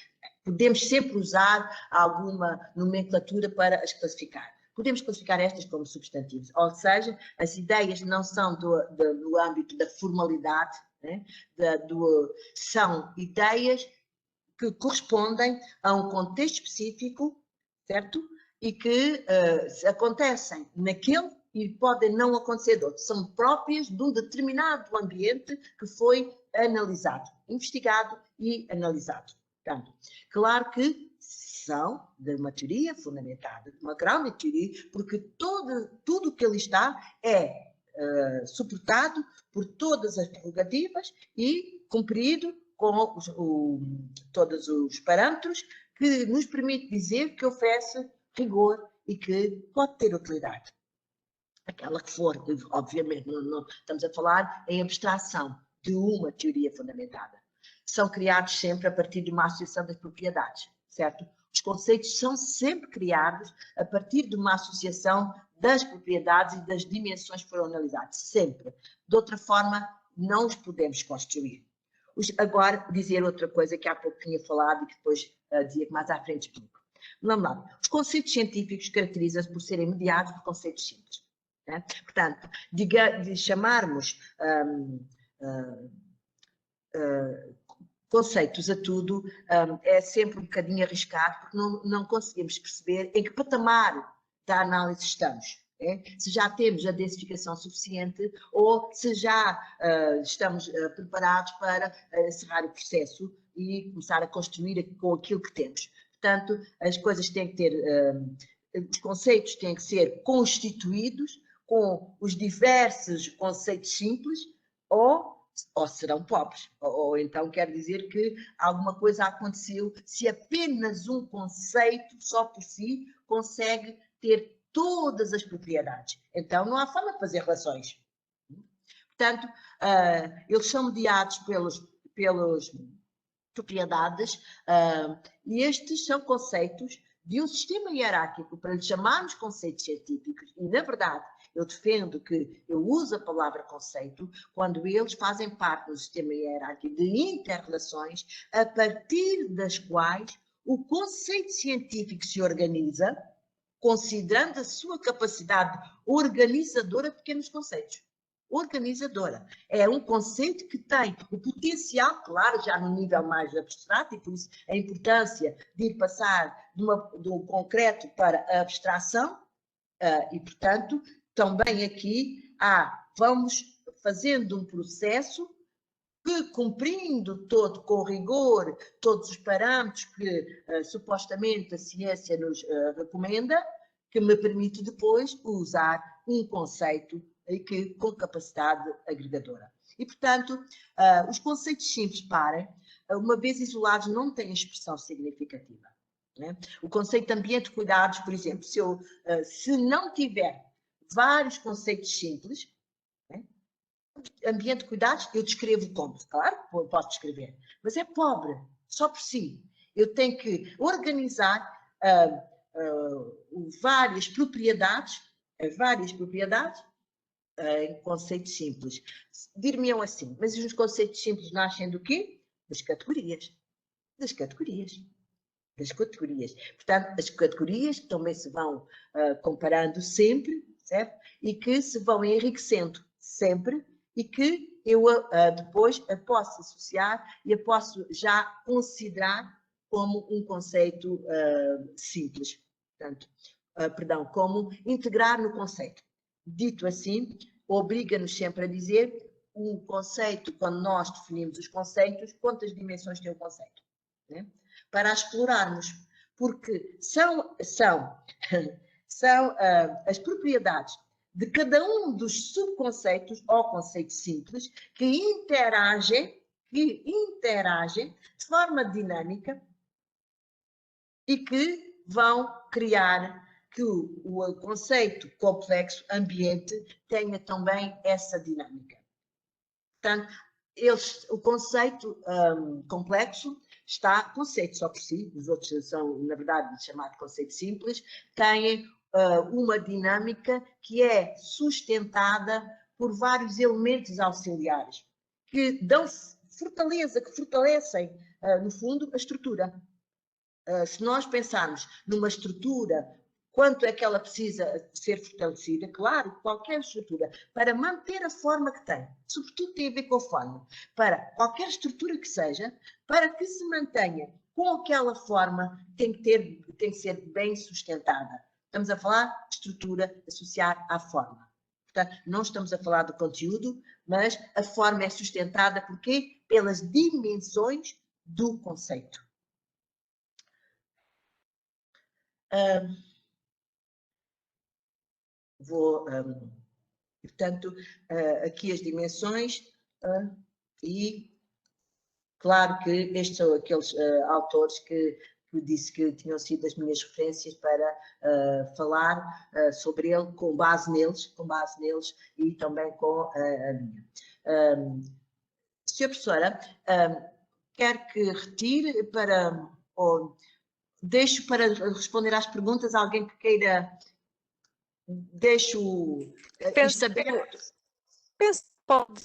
podemos sempre usar alguma nomenclatura para as classificar. Podemos classificar estas como substantivos, ou seja, as ideias não são do âmbito da formalidade, são ideias que correspondem a um contexto específico, certo? E que acontecem naquele e podem não acontecer de outro. São próprias de um determinado ambiente que foi analisado, investigado e analisado. Portanto, claro que são de uma teoria fundamentada, de uma grande teoria, porque tudo o que ali está é suportado por todas as prerrogativas e cumprido com todos os parâmetros que nos permite dizer que oferece rigor e que pode ter utilidade. Aquela que for, obviamente, não estamos a falar em abstração de uma teoria fundamentada. São criados sempre a partir de uma associação das propriedades, certo? Os conceitos são sempre criados a partir de uma associação das propriedades e das dimensões que foram analisadas, sempre. De outra forma, não os podemos construir. Agora, dizer outra coisa que há pouco tinha falado e que depois dizia que mais à frente explico. Vamos lá. Os conceitos científicos caracterizam-se por serem mediados por conceitos simples. Né? Portanto, de chamarmos conceitos a tudo é sempre um bocadinho arriscado, porque não conseguimos perceber em que patamar da análise estamos. Se já temos a densificação suficiente ou se já estamos preparados para encerrar o processo e começar a construir com aquilo que temos. Portanto, as coisas têm que ter, os conceitos têm que ser constituídos com os diversos conceitos simples ou serão pobres, ou então quer dizer que alguma coisa aconteceu se apenas um conceito só por si consegue ter todas as propriedades. Então, não há forma de fazer relações. Portanto, eles são mediados pelas propriedades, e estes são conceitos de um sistema hierárquico, para lhe chamarmos conceitos científicos, e, na verdade, eu defendo que eu uso a palavra conceito quando eles fazem parte do sistema hierárquico de inter-relações, a partir das quais o conceito científico se organiza, considerando a sua capacidade organizadora de pequenos conceitos. Organizadora. É um conceito que tem o potencial, claro, já no nível mais abstrato, e por isso a importância de ir passar do concreto para a abstração, e, portanto, também aqui vamos fazendo um processo que, cumprindo todo com rigor todos os parâmetros que supostamente a ciência nos recomenda, que me permite depois usar um conceito com capacidade agregadora. E, portanto, os conceitos simples, uma vez isolados, não têm expressão significativa. Né? O conceito de ambiente de cuidados, por exemplo, se não tiver vários conceitos simples, né? Ambiente de cuidados, eu descrevo como, claro, posso descrever, mas é pobre, só por si. Eu tenho que organizar várias propriedades em conceitos simples. Dir-me-ão assim, mas os conceitos simples nascem do quê? Das categorias. Das categorias. Das categorias. Portanto, as categorias que também se vão comparando sempre, certo? E que se vão enriquecendo sempre, e que eu depois a posso associar e a posso já considerar como um conceito simples. Portanto, como integrar no conceito. Dito assim, obriga-nos sempre a dizer um conceito, quando nós definimos os conceitos, quantas dimensões tem o conceito, né? Para explorarmos, porque são as propriedades de cada um dos subconceitos ou conceitos simples que interagem de forma dinâmica e que vão criar que o conceito complexo, ambiente, tenha também essa dinâmica. Portanto, o conceito complexo conceito só por si, os outros são, na verdade, chamados conceitos simples, têm uma dinâmica que é sustentada por vários elementos auxiliares que dão fortaleza, que fortalecem, no fundo, a estrutura. Se nós pensarmos numa estrutura, quanto é que ela precisa ser fortalecida? Claro, qualquer estrutura, para manter a forma que tem, sobretudo tem a ver com a forma, para qualquer estrutura que seja, para que se mantenha com aquela forma, tem que ser bem sustentada. Estamos a falar de estrutura associada à forma. Portanto, não estamos a falar do conteúdo, mas a forma é sustentada, porquê? Pelas dimensões do conceito. Portanto, aqui as dimensões, e claro que estes são aqueles autores que disse que tinham sido as minhas referências para falar sobre ele, com base neles e também com a minha. Senhora professora, quer que retire ou deixo para responder às perguntas alguém que queira. Deixo isto aberto. Penso que pode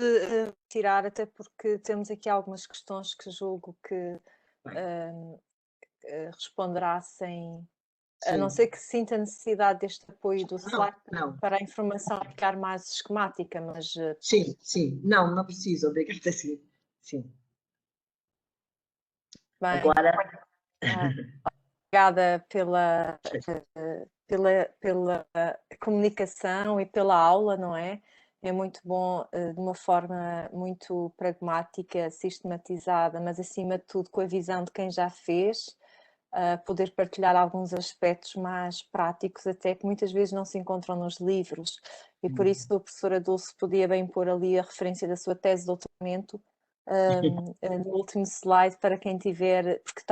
tirar, até porque temos aqui algumas questões que julgo que responderá sem... A não ser que sinta necessidade deste apoio do slide para a informação ficar mais esquemática, mas... Sim. Não precisa, obrigada, sim. Bem, agora... Obrigada pela comunicação e pela aula, não é? É muito bom, de uma forma muito pragmática, sistematizada, mas acima de tudo com a visão de quem já fez, poder partilhar alguns aspectos mais práticos, até que muitas vezes não se encontram nos livros. E por isso a professora Dulce podia bem pôr ali a referência da sua tese de doutoramento, no último slide, para quem tiver, porque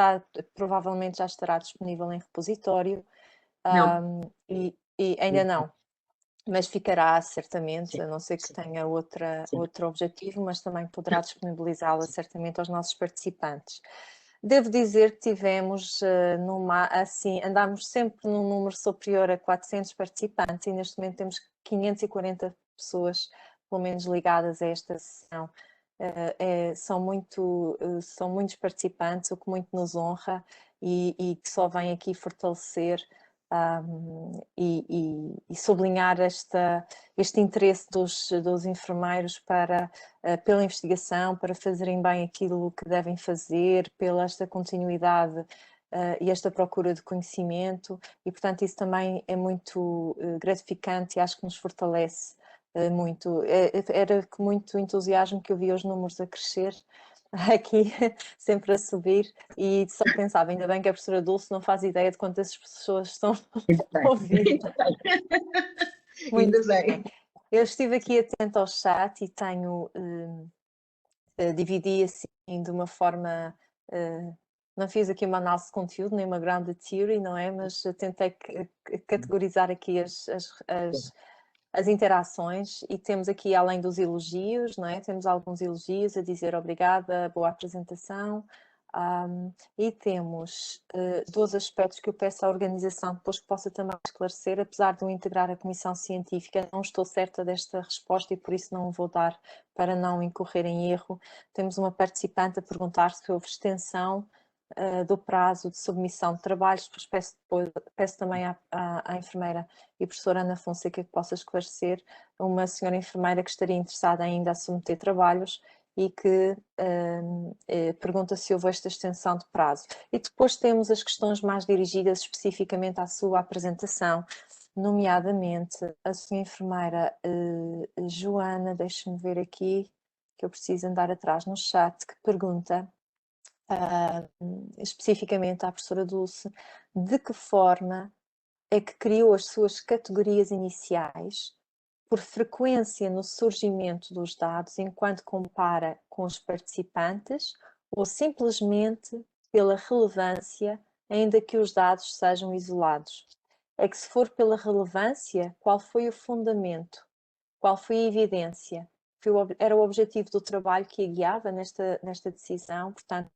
provavelmente já estará disponível em repositório. E ainda não, mas ficará certamente, Sim, a não ser que sim, tenha sim. outro objetivo, mas também poderá disponibilizá-la certamente aos nossos participantes. Devo dizer que tivemos, andámos sempre num número superior a 400 participantes e neste momento temos 540 pessoas, pelo menos, ligadas a esta sessão. São muitos participantes, o que muito nos honra e que só vem aqui fortalecer e sublinhar este interesse dos enfermeiros pela investigação, para fazerem bem aquilo que devem fazer, pela esta continuidade e esta procura de conhecimento, e portanto isso também é muito gratificante e acho que nos fortalece muito. Era com muito entusiasmo que eu vi os números a crescer aqui, sempre a subir, e só pensava, ainda bem que a professora Dulce não faz ideia de quantas pessoas estão a ouvir. Muito Ainda bem. Eu estive aqui atenta ao chat e tenho, dividi assim de uma forma, não fiz aqui uma análise de conteúdo, nem uma grounded theory, não é? Mas tentei categorizar aqui as interações, e temos aqui, além dos elogios, não é? Temos alguns elogios a dizer obrigada, boa apresentação, e temos 2 aspectos que eu peço à organização depois que possa também esclarecer, apesar de eu integrar a comissão científica, não estou certa desta resposta e por isso não vou dar, para não incorrer em erro. Temos uma participante a perguntar se houve extensão do prazo de submissão de trabalhos, peço também à enfermeira e professora Ana Fonseca que possa esclarecer, uma senhora enfermeira que estaria interessada ainda a submeter trabalhos e que pergunta se houve esta extensão de prazo. E depois temos as questões mais dirigidas especificamente à sua apresentação, nomeadamente a senhora enfermeira Joana, deixe-me ver aqui, que eu preciso andar atrás no chat, que pergunta especificamente à professora Dulce, de que forma é que criou as suas categorias iniciais, por frequência no surgimento dos dados, enquanto compara com os participantes, ou simplesmente pela relevância, ainda que os dados sejam isolados. É que se for pela relevância, qual foi o fundamento? Qual foi a evidência? Era o objetivo do trabalho que a guiava nesta decisão, portanto,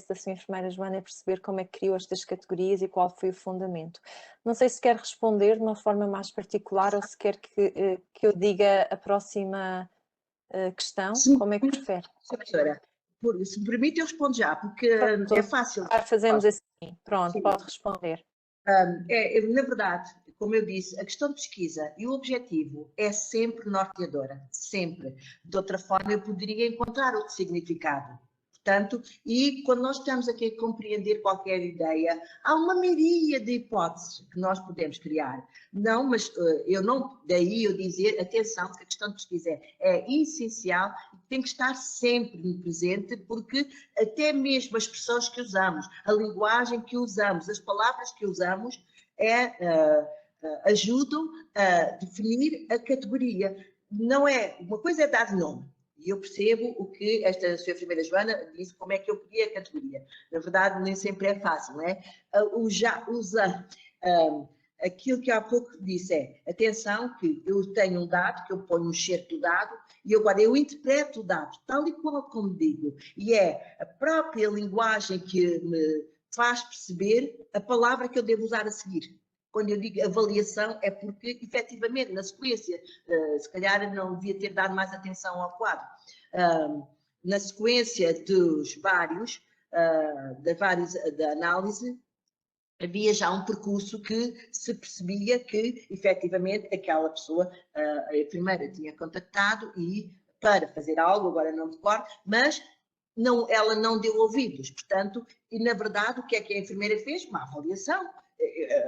da sua enfermeira Joana é perceber como é que criou estas categorias e qual foi o fundamento. Não sei se quer responder de uma forma mais particular ou se quer que eu diga a próxima questão, como é que prefere? Professora, se me permite eu respondo já, porque Pronto, é fácil. fazemos assim, pronto, Sim. pode responder. Na verdade, como eu disse, a questão de pesquisa e o objetivo é sempre norteadora, sempre. De outra forma, eu poderia encontrar outro significado. Portanto, e quando nós estamos aqui a compreender qualquer ideia, há uma miríade de hipóteses que nós podemos criar. Não, mas eu não, daí eu dizer, atenção, que a questão de pesquisa é essencial e tem que estar sempre presente, porque até mesmo as expressões que usamos, a linguagem que usamos, as palavras que usamos, ajudam a definir a categoria. Não é, uma coisa é dar nome. E eu percebo o que esta sua enfermeira Joana disse, como é que eu pedi a categoria. Na verdade, nem sempre é fácil, não é? Aquilo que há pouco disse é, atenção que eu tenho um dado, que eu ponho um excerto do dado, e agora eu interpreto o dado, tal e qual como digo. E é a própria linguagem que me faz perceber a palavra que eu devo usar a seguir. Quando eu digo avaliação, é porque, efetivamente, na sequência, se calhar não devia ter dado mais atenção ao quadro. Na sequência dos vários, da análise, havia já um percurso que se percebia que, efetivamente, aquela pessoa, a enfermeira, tinha contactado e para fazer algo, agora não recordo, mas não, ela não deu ouvidos. Portanto, e na verdade, o que é que a enfermeira fez? Uma avaliação.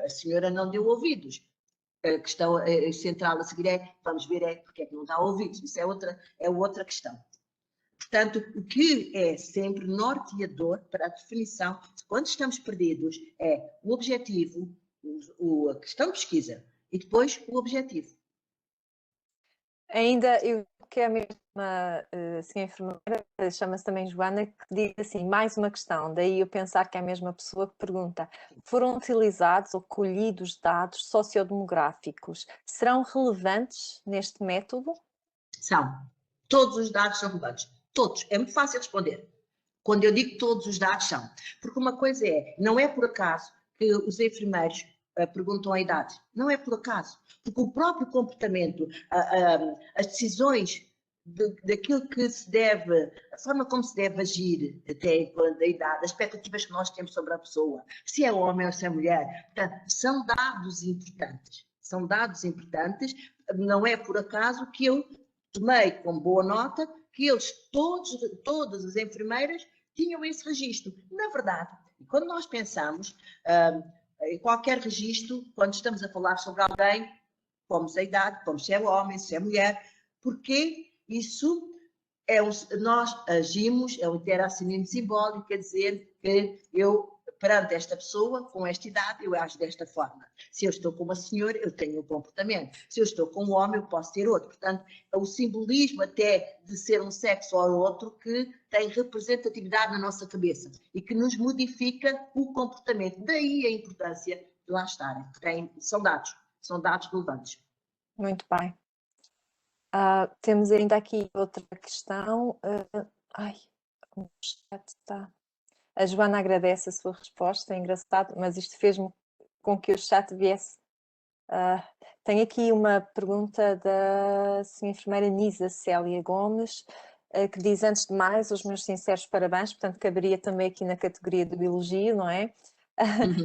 A senhora não deu ouvidos. A questão central a seguir é, vamos ver, porque é que não dá ouvidos. Isso é outra questão. Portanto, o que é sempre norteador para a definição, quando estamos perdidos, é o objetivo, a questão de pesquisa e depois o objetivo. Ainda, eu que é a mesma senhora enfermeira, chama-se também Joana, que diz assim, mais uma questão, daí eu pensar que é a mesma pessoa que pergunta, foram utilizados ou colhidos dados sociodemográficos, serão relevantes neste método? São. Todos os dados são relevantes. Todos. É muito fácil responder. Quando eu digo todos os dados são. Porque uma coisa é, não é por acaso que os enfermeiros perguntam a idade. Não é por acaso. Porque o próprio comportamento, as decisões daquilo que se deve, a forma como se deve agir até a idade, as expectativas que nós temos sobre a pessoa, se é homem ou se é mulher, portanto, são dados importantes. São dados importantes. Não é por acaso que eu tomei com boa nota que eles, todas as enfermeiras, tinham esse registro. Na verdade, quando nós pensamos em qualquer registro, quando estamos a falar sobre alguém, pomos a idade, pomos se é homem, se é mulher, porque isso nós agimos, é um interacionismo simbólico, quer dizer que eu, perante esta pessoa, com esta idade, eu ajo desta forma. Se eu estou com uma senhora, eu tenho um comportamento. Se eu estou com um homem, eu posso ter outro. Portanto, é o simbolismo até de ser um sexo ou outro que tem representatividade na nossa cabeça e que nos modifica o comportamento. Daí a importância de lá estarem. São dados relevantes. Muito bem. Temos ainda aqui outra questão. O chat está... A Joana agradece a sua resposta, é engraçado, mas isto fez-me com que o chat viesse. Tenho aqui uma pergunta da senhora enfermeira Nisa Célia Gomes, que diz, antes de mais, os meus sinceros parabéns, portanto caberia também aqui na categoria do elogio, não é?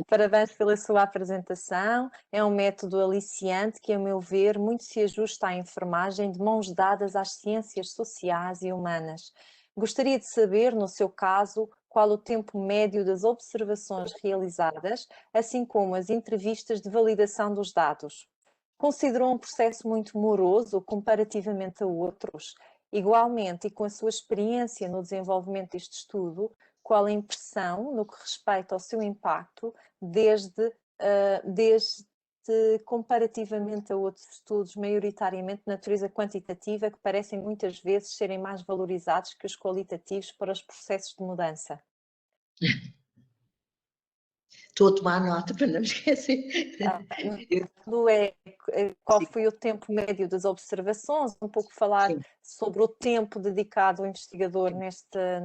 Parabéns pela sua apresentação, é um método aliciante que, a meu ver, muito se ajusta à enfermagem de mãos dadas às ciências sociais e humanas. Gostaria de saber, no seu caso, qual o tempo médio das observações realizadas, assim como as entrevistas de validação dos dados. Considerou um processo muito moroso comparativamente a outros? Igualmente, e com a sua experiência no desenvolvimento deste estudo, qual a impressão no que respeita ao seu impacto desde comparativamente a outros estudos, maioritariamente de natureza quantitativa, que parecem muitas vezes serem mais valorizados que os qualitativos para os processos de mudança? Estou a tomar nota para não esquecer. Qual foi o tempo médio das observações, um pouco falar sobre o tempo dedicado ao investigador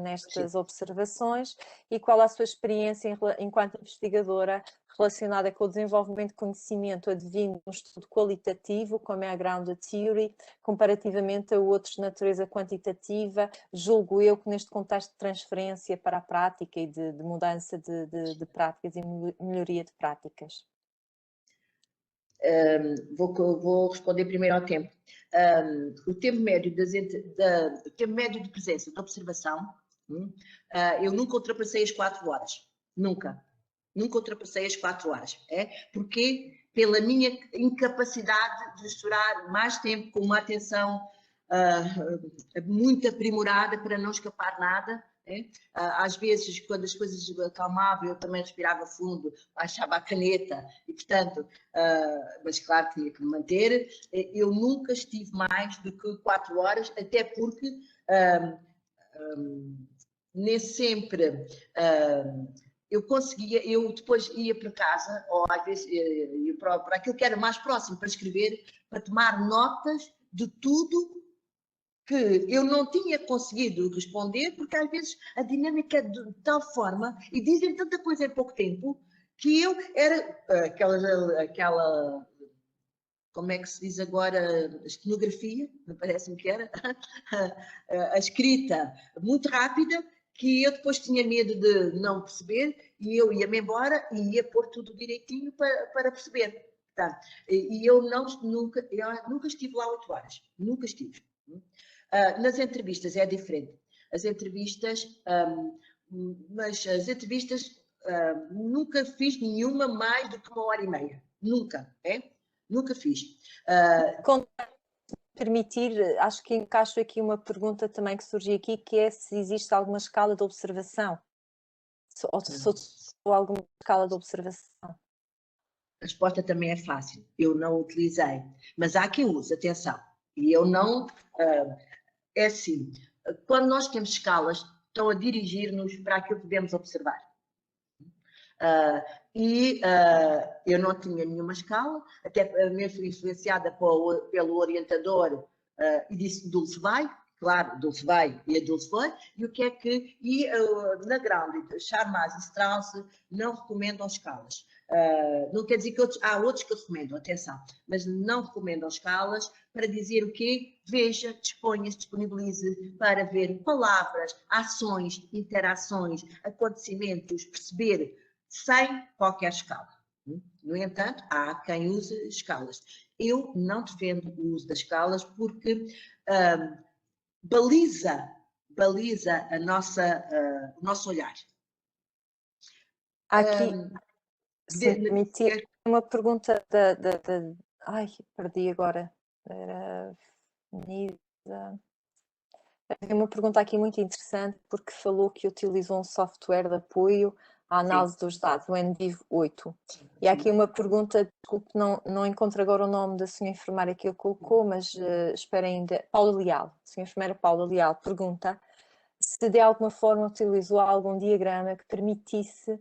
nestas observações e qual a sua experiência enquanto investigadora relacionada com o desenvolvimento de conhecimento advindo de um estudo qualitativo, como é a Grounded Theory, comparativamente a outros de natureza quantitativa, julgo eu que neste contexto de transferência para a prática e de mudança de práticas e melhoria de práticas. Vou responder primeiro ao tempo. O tempo médio de presença, de observação, eu nunca ultrapassei as 4 horas. Nunca ultrapassei as 4 horas. Porquê? Pela minha incapacidade de estourar mais tempo com uma atenção muito aprimorada para não escapar nada. Às vezes, quando as coisas acalmavam, eu também respirava fundo, baixava a caneta e, portanto, mas claro, tinha que me manter. Eu nunca estive mais do que 4 horas, até porque nem sempre eu conseguia, eu depois ia para casa, ou às vezes ia para aquilo que era mais próximo para escrever, para tomar notas de tudo que eu não tinha conseguido responder, porque às vezes a dinâmica é de tal forma, e dizem tanta coisa em pouco tempo, que eu era aquela como é que se diz agora, estenografia, parece-me que era, a escrita muito rápida, que eu depois tinha medo de não perceber, e eu ia-me embora e ia pôr tudo direitinho para perceber. Portanto, e eu nunca estive lá 8 horas, nunca estive. Nas entrevistas é diferente. As entrevistas, nunca fiz nenhuma mais do que 1h30. Nunca, Nunca fiz. Permitir, acho que encaixo aqui uma pergunta também que surgiu aqui, que é se existe alguma escala de observação. Ou alguma escala de observação. A resposta também é fácil. Eu não utilizei. Mas há quem use, atenção. E eu não... é assim, quando nós temos escalas, estão a dirigir-nos para aquilo que podemos observar. Eu não tinha nenhuma escala, até mesmo influenciada pelo orientador, e disse Dulce vai, claro, Dulce vai e a Dulce foi, e o que é que, na Grounded, Charmas e Strauss não recomendam escalas. Não quer dizer que há outros que recomendam, atenção, mas não recomendam escalas para dizer o quê? Veja, disponha-se, disponibilize para ver palavras, ações, interações, acontecimentos, perceber sem qualquer escala. No entanto, há quem use escalas. Eu não defendo o uso das escalas porque baliza o nosso olhar. Aqui, se me permitir, uma pergunta ai, perdi agora. Era Nisa. Havia uma pergunta aqui muito interessante, porque falou que utilizou um software de apoio à análise dos dados, o NVivo 8. E há aqui uma pergunta, desculpe, não encontro agora o nome da senhora enfermeira que ele colocou, mas espera ainda. Paula Leal, a senhora enfermeira Paula Leal pergunta se de alguma forma utilizou algum diagrama que permitisse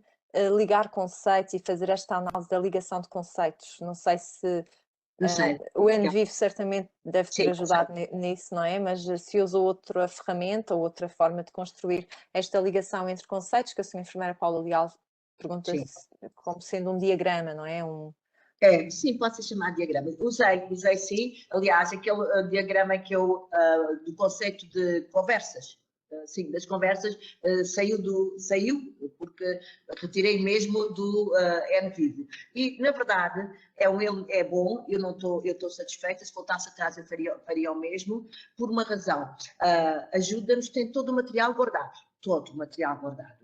ligar conceitos e fazer esta análise da ligação de conceitos. Não sei se o NVivo certamente deve ter ajudado nisso, não é? Mas se usou outra ferramenta ou outra forma de construir esta ligação entre conceitos, que a senhora enfermeira Paula Leal pergunta como sendo um diagrama, não é? Sim, pode ser chamado diagrama. Usei sim. Aliás, aquele diagrama que eu, do conceito de conversas, sim, das conversas, saiu, porque retirei mesmo do NVivo. E, na verdade, é bom, eu estou satisfeita, se voltasse atrás eu faria o mesmo, por uma razão. Ajuda-nos, tem todo o material guardado. Todo o material guardado,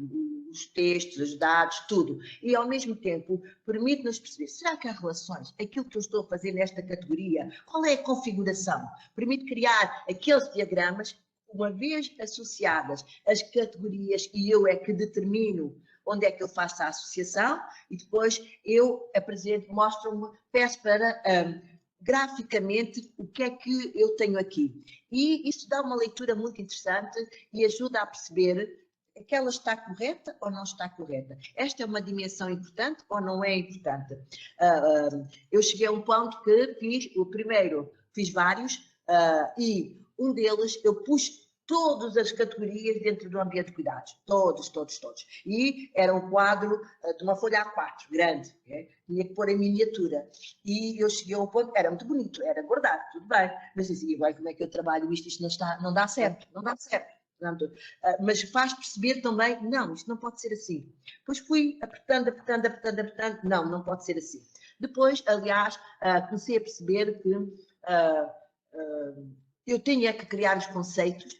os textos, os dados, tudo. E, ao mesmo tempo, permite-nos perceber, será que há relações? Aquilo que eu estou a fazer nesta categoria, qual é a configuração? Permite criar aqueles diagramas, uma vez associadas as categorias, e eu é que determino onde é que eu faço a associação, e depois eu apresento, mostro-me, peço para... graficamente o que é que eu tenho aqui. E isso dá uma leitura muito interessante e ajuda a perceber que ela está correta ou não está correta. Esta é uma dimensão importante ou não é importante? Eu cheguei a um ponto que fiz vários e um deles eu pus todas as categorias dentro do ambiente de cuidados. Todos. E era um quadro de uma folha A4, grande. Tinha que pôr em miniatura. E eu cheguei a um ponto, era muito bonito, era guardado, tudo bem. Mas dizia, como é que eu trabalho isto não dá certo, não dá certo. Portanto, mas faz perceber também, não, isto não pode ser assim. Depois fui apertando, não pode ser assim. Depois, aliás, comecei a perceber que eu tinha que criar os conceitos,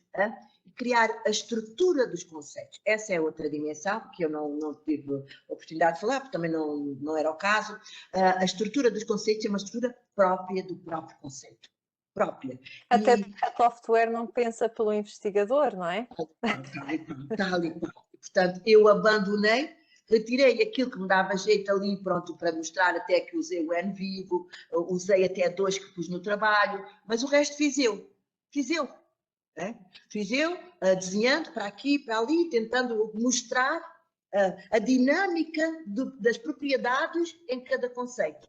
criar a estrutura dos conceitos. Essa é outra dimensão, que eu não tive a oportunidade de falar, porque também não era o caso. A estrutura dos conceitos é uma estrutura própria do próprio conceito. Própria. Até porque o software não pensa pelo investigador, não é? Tal e qual. Portanto, eu abandonei, retirei aquilo que me dava jeito ali, pronto, para mostrar até que usei o NVivo, usei até 2 que pus no trabalho, mas o resto fiz eu. Fiz eu, desenhando para aqui, para ali, tentando mostrar a dinâmica das propriedades em cada conceito.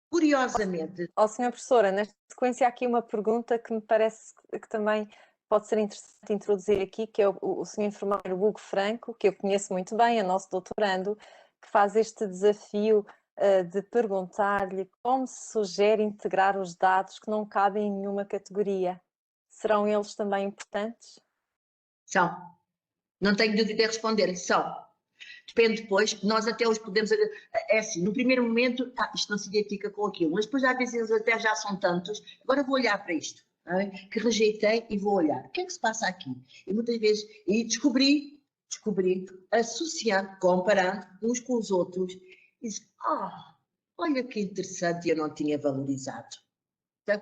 Curiosamente... Senhora professora, nesta sequência há aqui uma pergunta que me parece que também pode ser interessante introduzir aqui, que é o senhor enfermeiro Hugo Franco, que eu conheço muito bem, é nosso doutorando, que faz este desafio de perguntar-lhe como se sugere integrar os dados que não cabem em nenhuma categoria. Serão eles também importantes? São. Não tenho dúvida em responder. São. Depende depois, nós até hoje podemos... É assim, no primeiro momento, isto não se identifica com aquilo, mas depois às vezes eles até já são tantos, agora vou olhar para isto, que rejeitei e vou olhar. O que é que se passa aqui? E muitas vezes, descobri, associando, comparando uns com os outros, e disse, olha que interessante, eu não tinha valorizado. Então,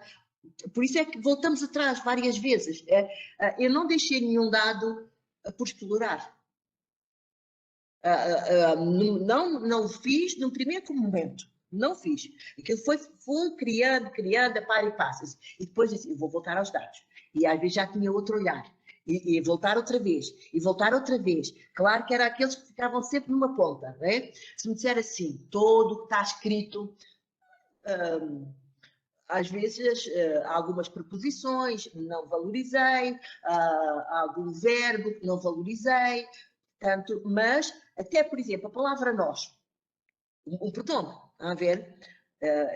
por isso é que voltamos atrás várias vezes. Eu não deixei nenhum dado por explorar. Não o fiz no primeiro momento, Não fiz. Aquilo fui criando, a par e passos. E depois disse, eu vou voltar aos dados. E às vezes já tinha outro olhar. E voltar outra vez. E voltar outra vez. Claro que era aqueles que ficavam sempre numa ponta. Não é? Se me disser assim, todo o que está escrito... às vezes, algumas preposições não valorizei, algum verbo que não valorizei, portanto, mas até, por exemplo, a palavra nós, um perdão, a ver,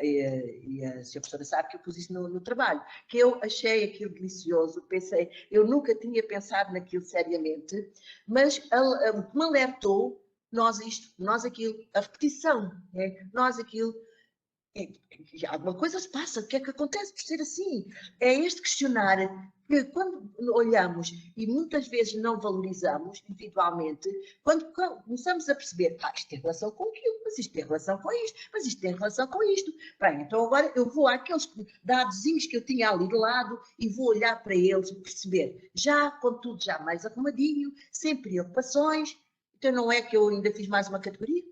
e a senhora professora sabe que eu pus isso no trabalho, que eu achei aquilo delicioso, pensei, eu nunca tinha pensado naquilo seriamente, mas o que me alertou, nós isto, nós aquilo, a repetição, nós aquilo, e alguma coisa se passa, o que é que acontece por ser assim? É este questionar que quando olhamos e muitas vezes não valorizamos individualmente, quando começamos a perceber, isto tem relação com aquilo, mas isto tem relação com isto, mas isto tem relação com isto. Bem, então agora eu vou àqueles dadozinhos que eu tinha ali de lado e vou olhar para eles e perceber, já com tudo já mais arrumadinho, sem preocupações, então não é que eu ainda fiz mais uma categoria?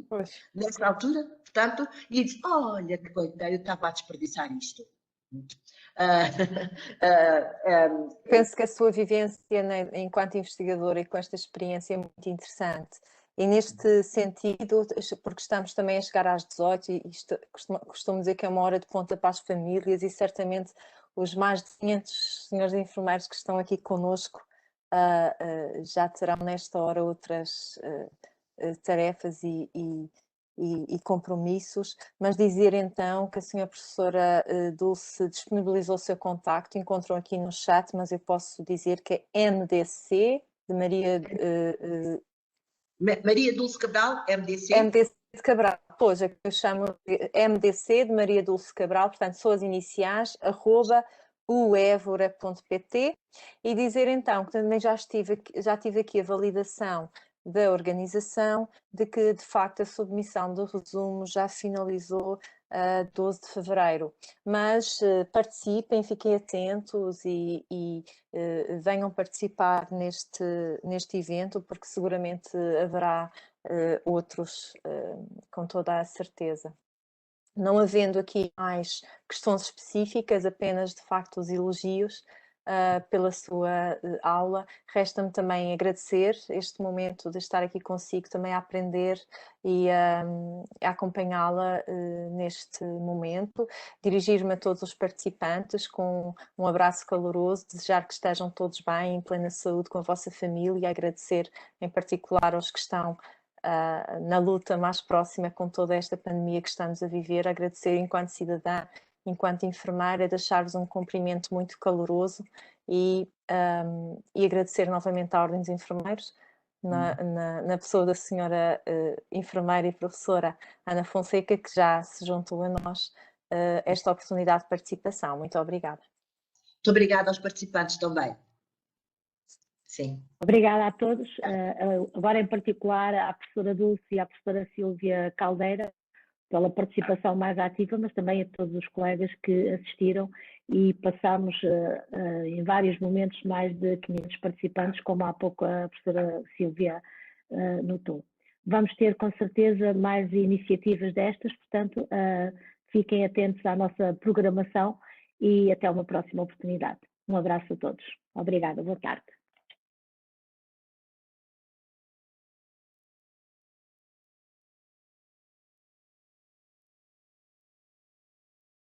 Pois. Nessa altura, portanto, e disse, olha que coitado, eu estava a desperdiçar isto. Penso que a sua vivência enquanto investigadora e com esta experiência é muito interessante. E neste sentido, porque estamos também a chegar às 18 e costumo dizer que é uma hora de ponta para as famílias e certamente os mais de 500 senhores enfermeiros que estão aqui conosco já terão nesta hora outras tarefas e compromissos, mas dizer então que a senhora professora Dulce disponibilizou o seu contacto, encontram aqui no chat, mas eu posso dizer que é MDC, de Maria... Maria Dulce Cabral, MDC? MDC de Cabral, pois, é que eu chamo de MDC, de Maria Dulce Cabral, portanto, são as iniciais, @uevora.pt, e dizer então que também já tive aqui a validação da organização de que, de facto, a submissão do resumo já finalizou a 12 de fevereiro. Mas participem, fiquem atentos e venham participar neste evento, porque seguramente haverá outros, com toda a certeza. Não havendo aqui mais questões específicas, apenas de facto os elogios pela sua aula, resta-me também agradecer este momento de estar aqui consigo, também a aprender e a acompanhá-la neste momento, dirigir-me a todos os participantes com um abraço caloroso, desejar que estejam todos bem, em plena saúde com a vossa família e agradecer em particular aos que estão na luta mais próxima com toda esta pandemia que estamos a viver, agradecer enquanto cidadã, enquanto enfermeira, deixar-vos um cumprimento muito caloroso e agradecer novamente à Ordem dos Enfermeiros, na pessoa da senhora enfermeira e professora Ana Fonseca, que já se juntou a nós esta oportunidade de participação. Muito obrigada. Muito obrigada aos participantes também. Sim. Obrigada a todos, agora em particular à professora Dulce e à professora Silvia Caldeira pela participação mais ativa, mas também a todos os colegas que assistiram e passámos em vários momentos mais de 500 participantes, como há pouco a professora Silvia notou. Vamos ter com certeza mais iniciativas destas, portanto fiquem atentos à nossa programação e até uma próxima oportunidade. Um abraço a todos. Obrigada, boa tarde.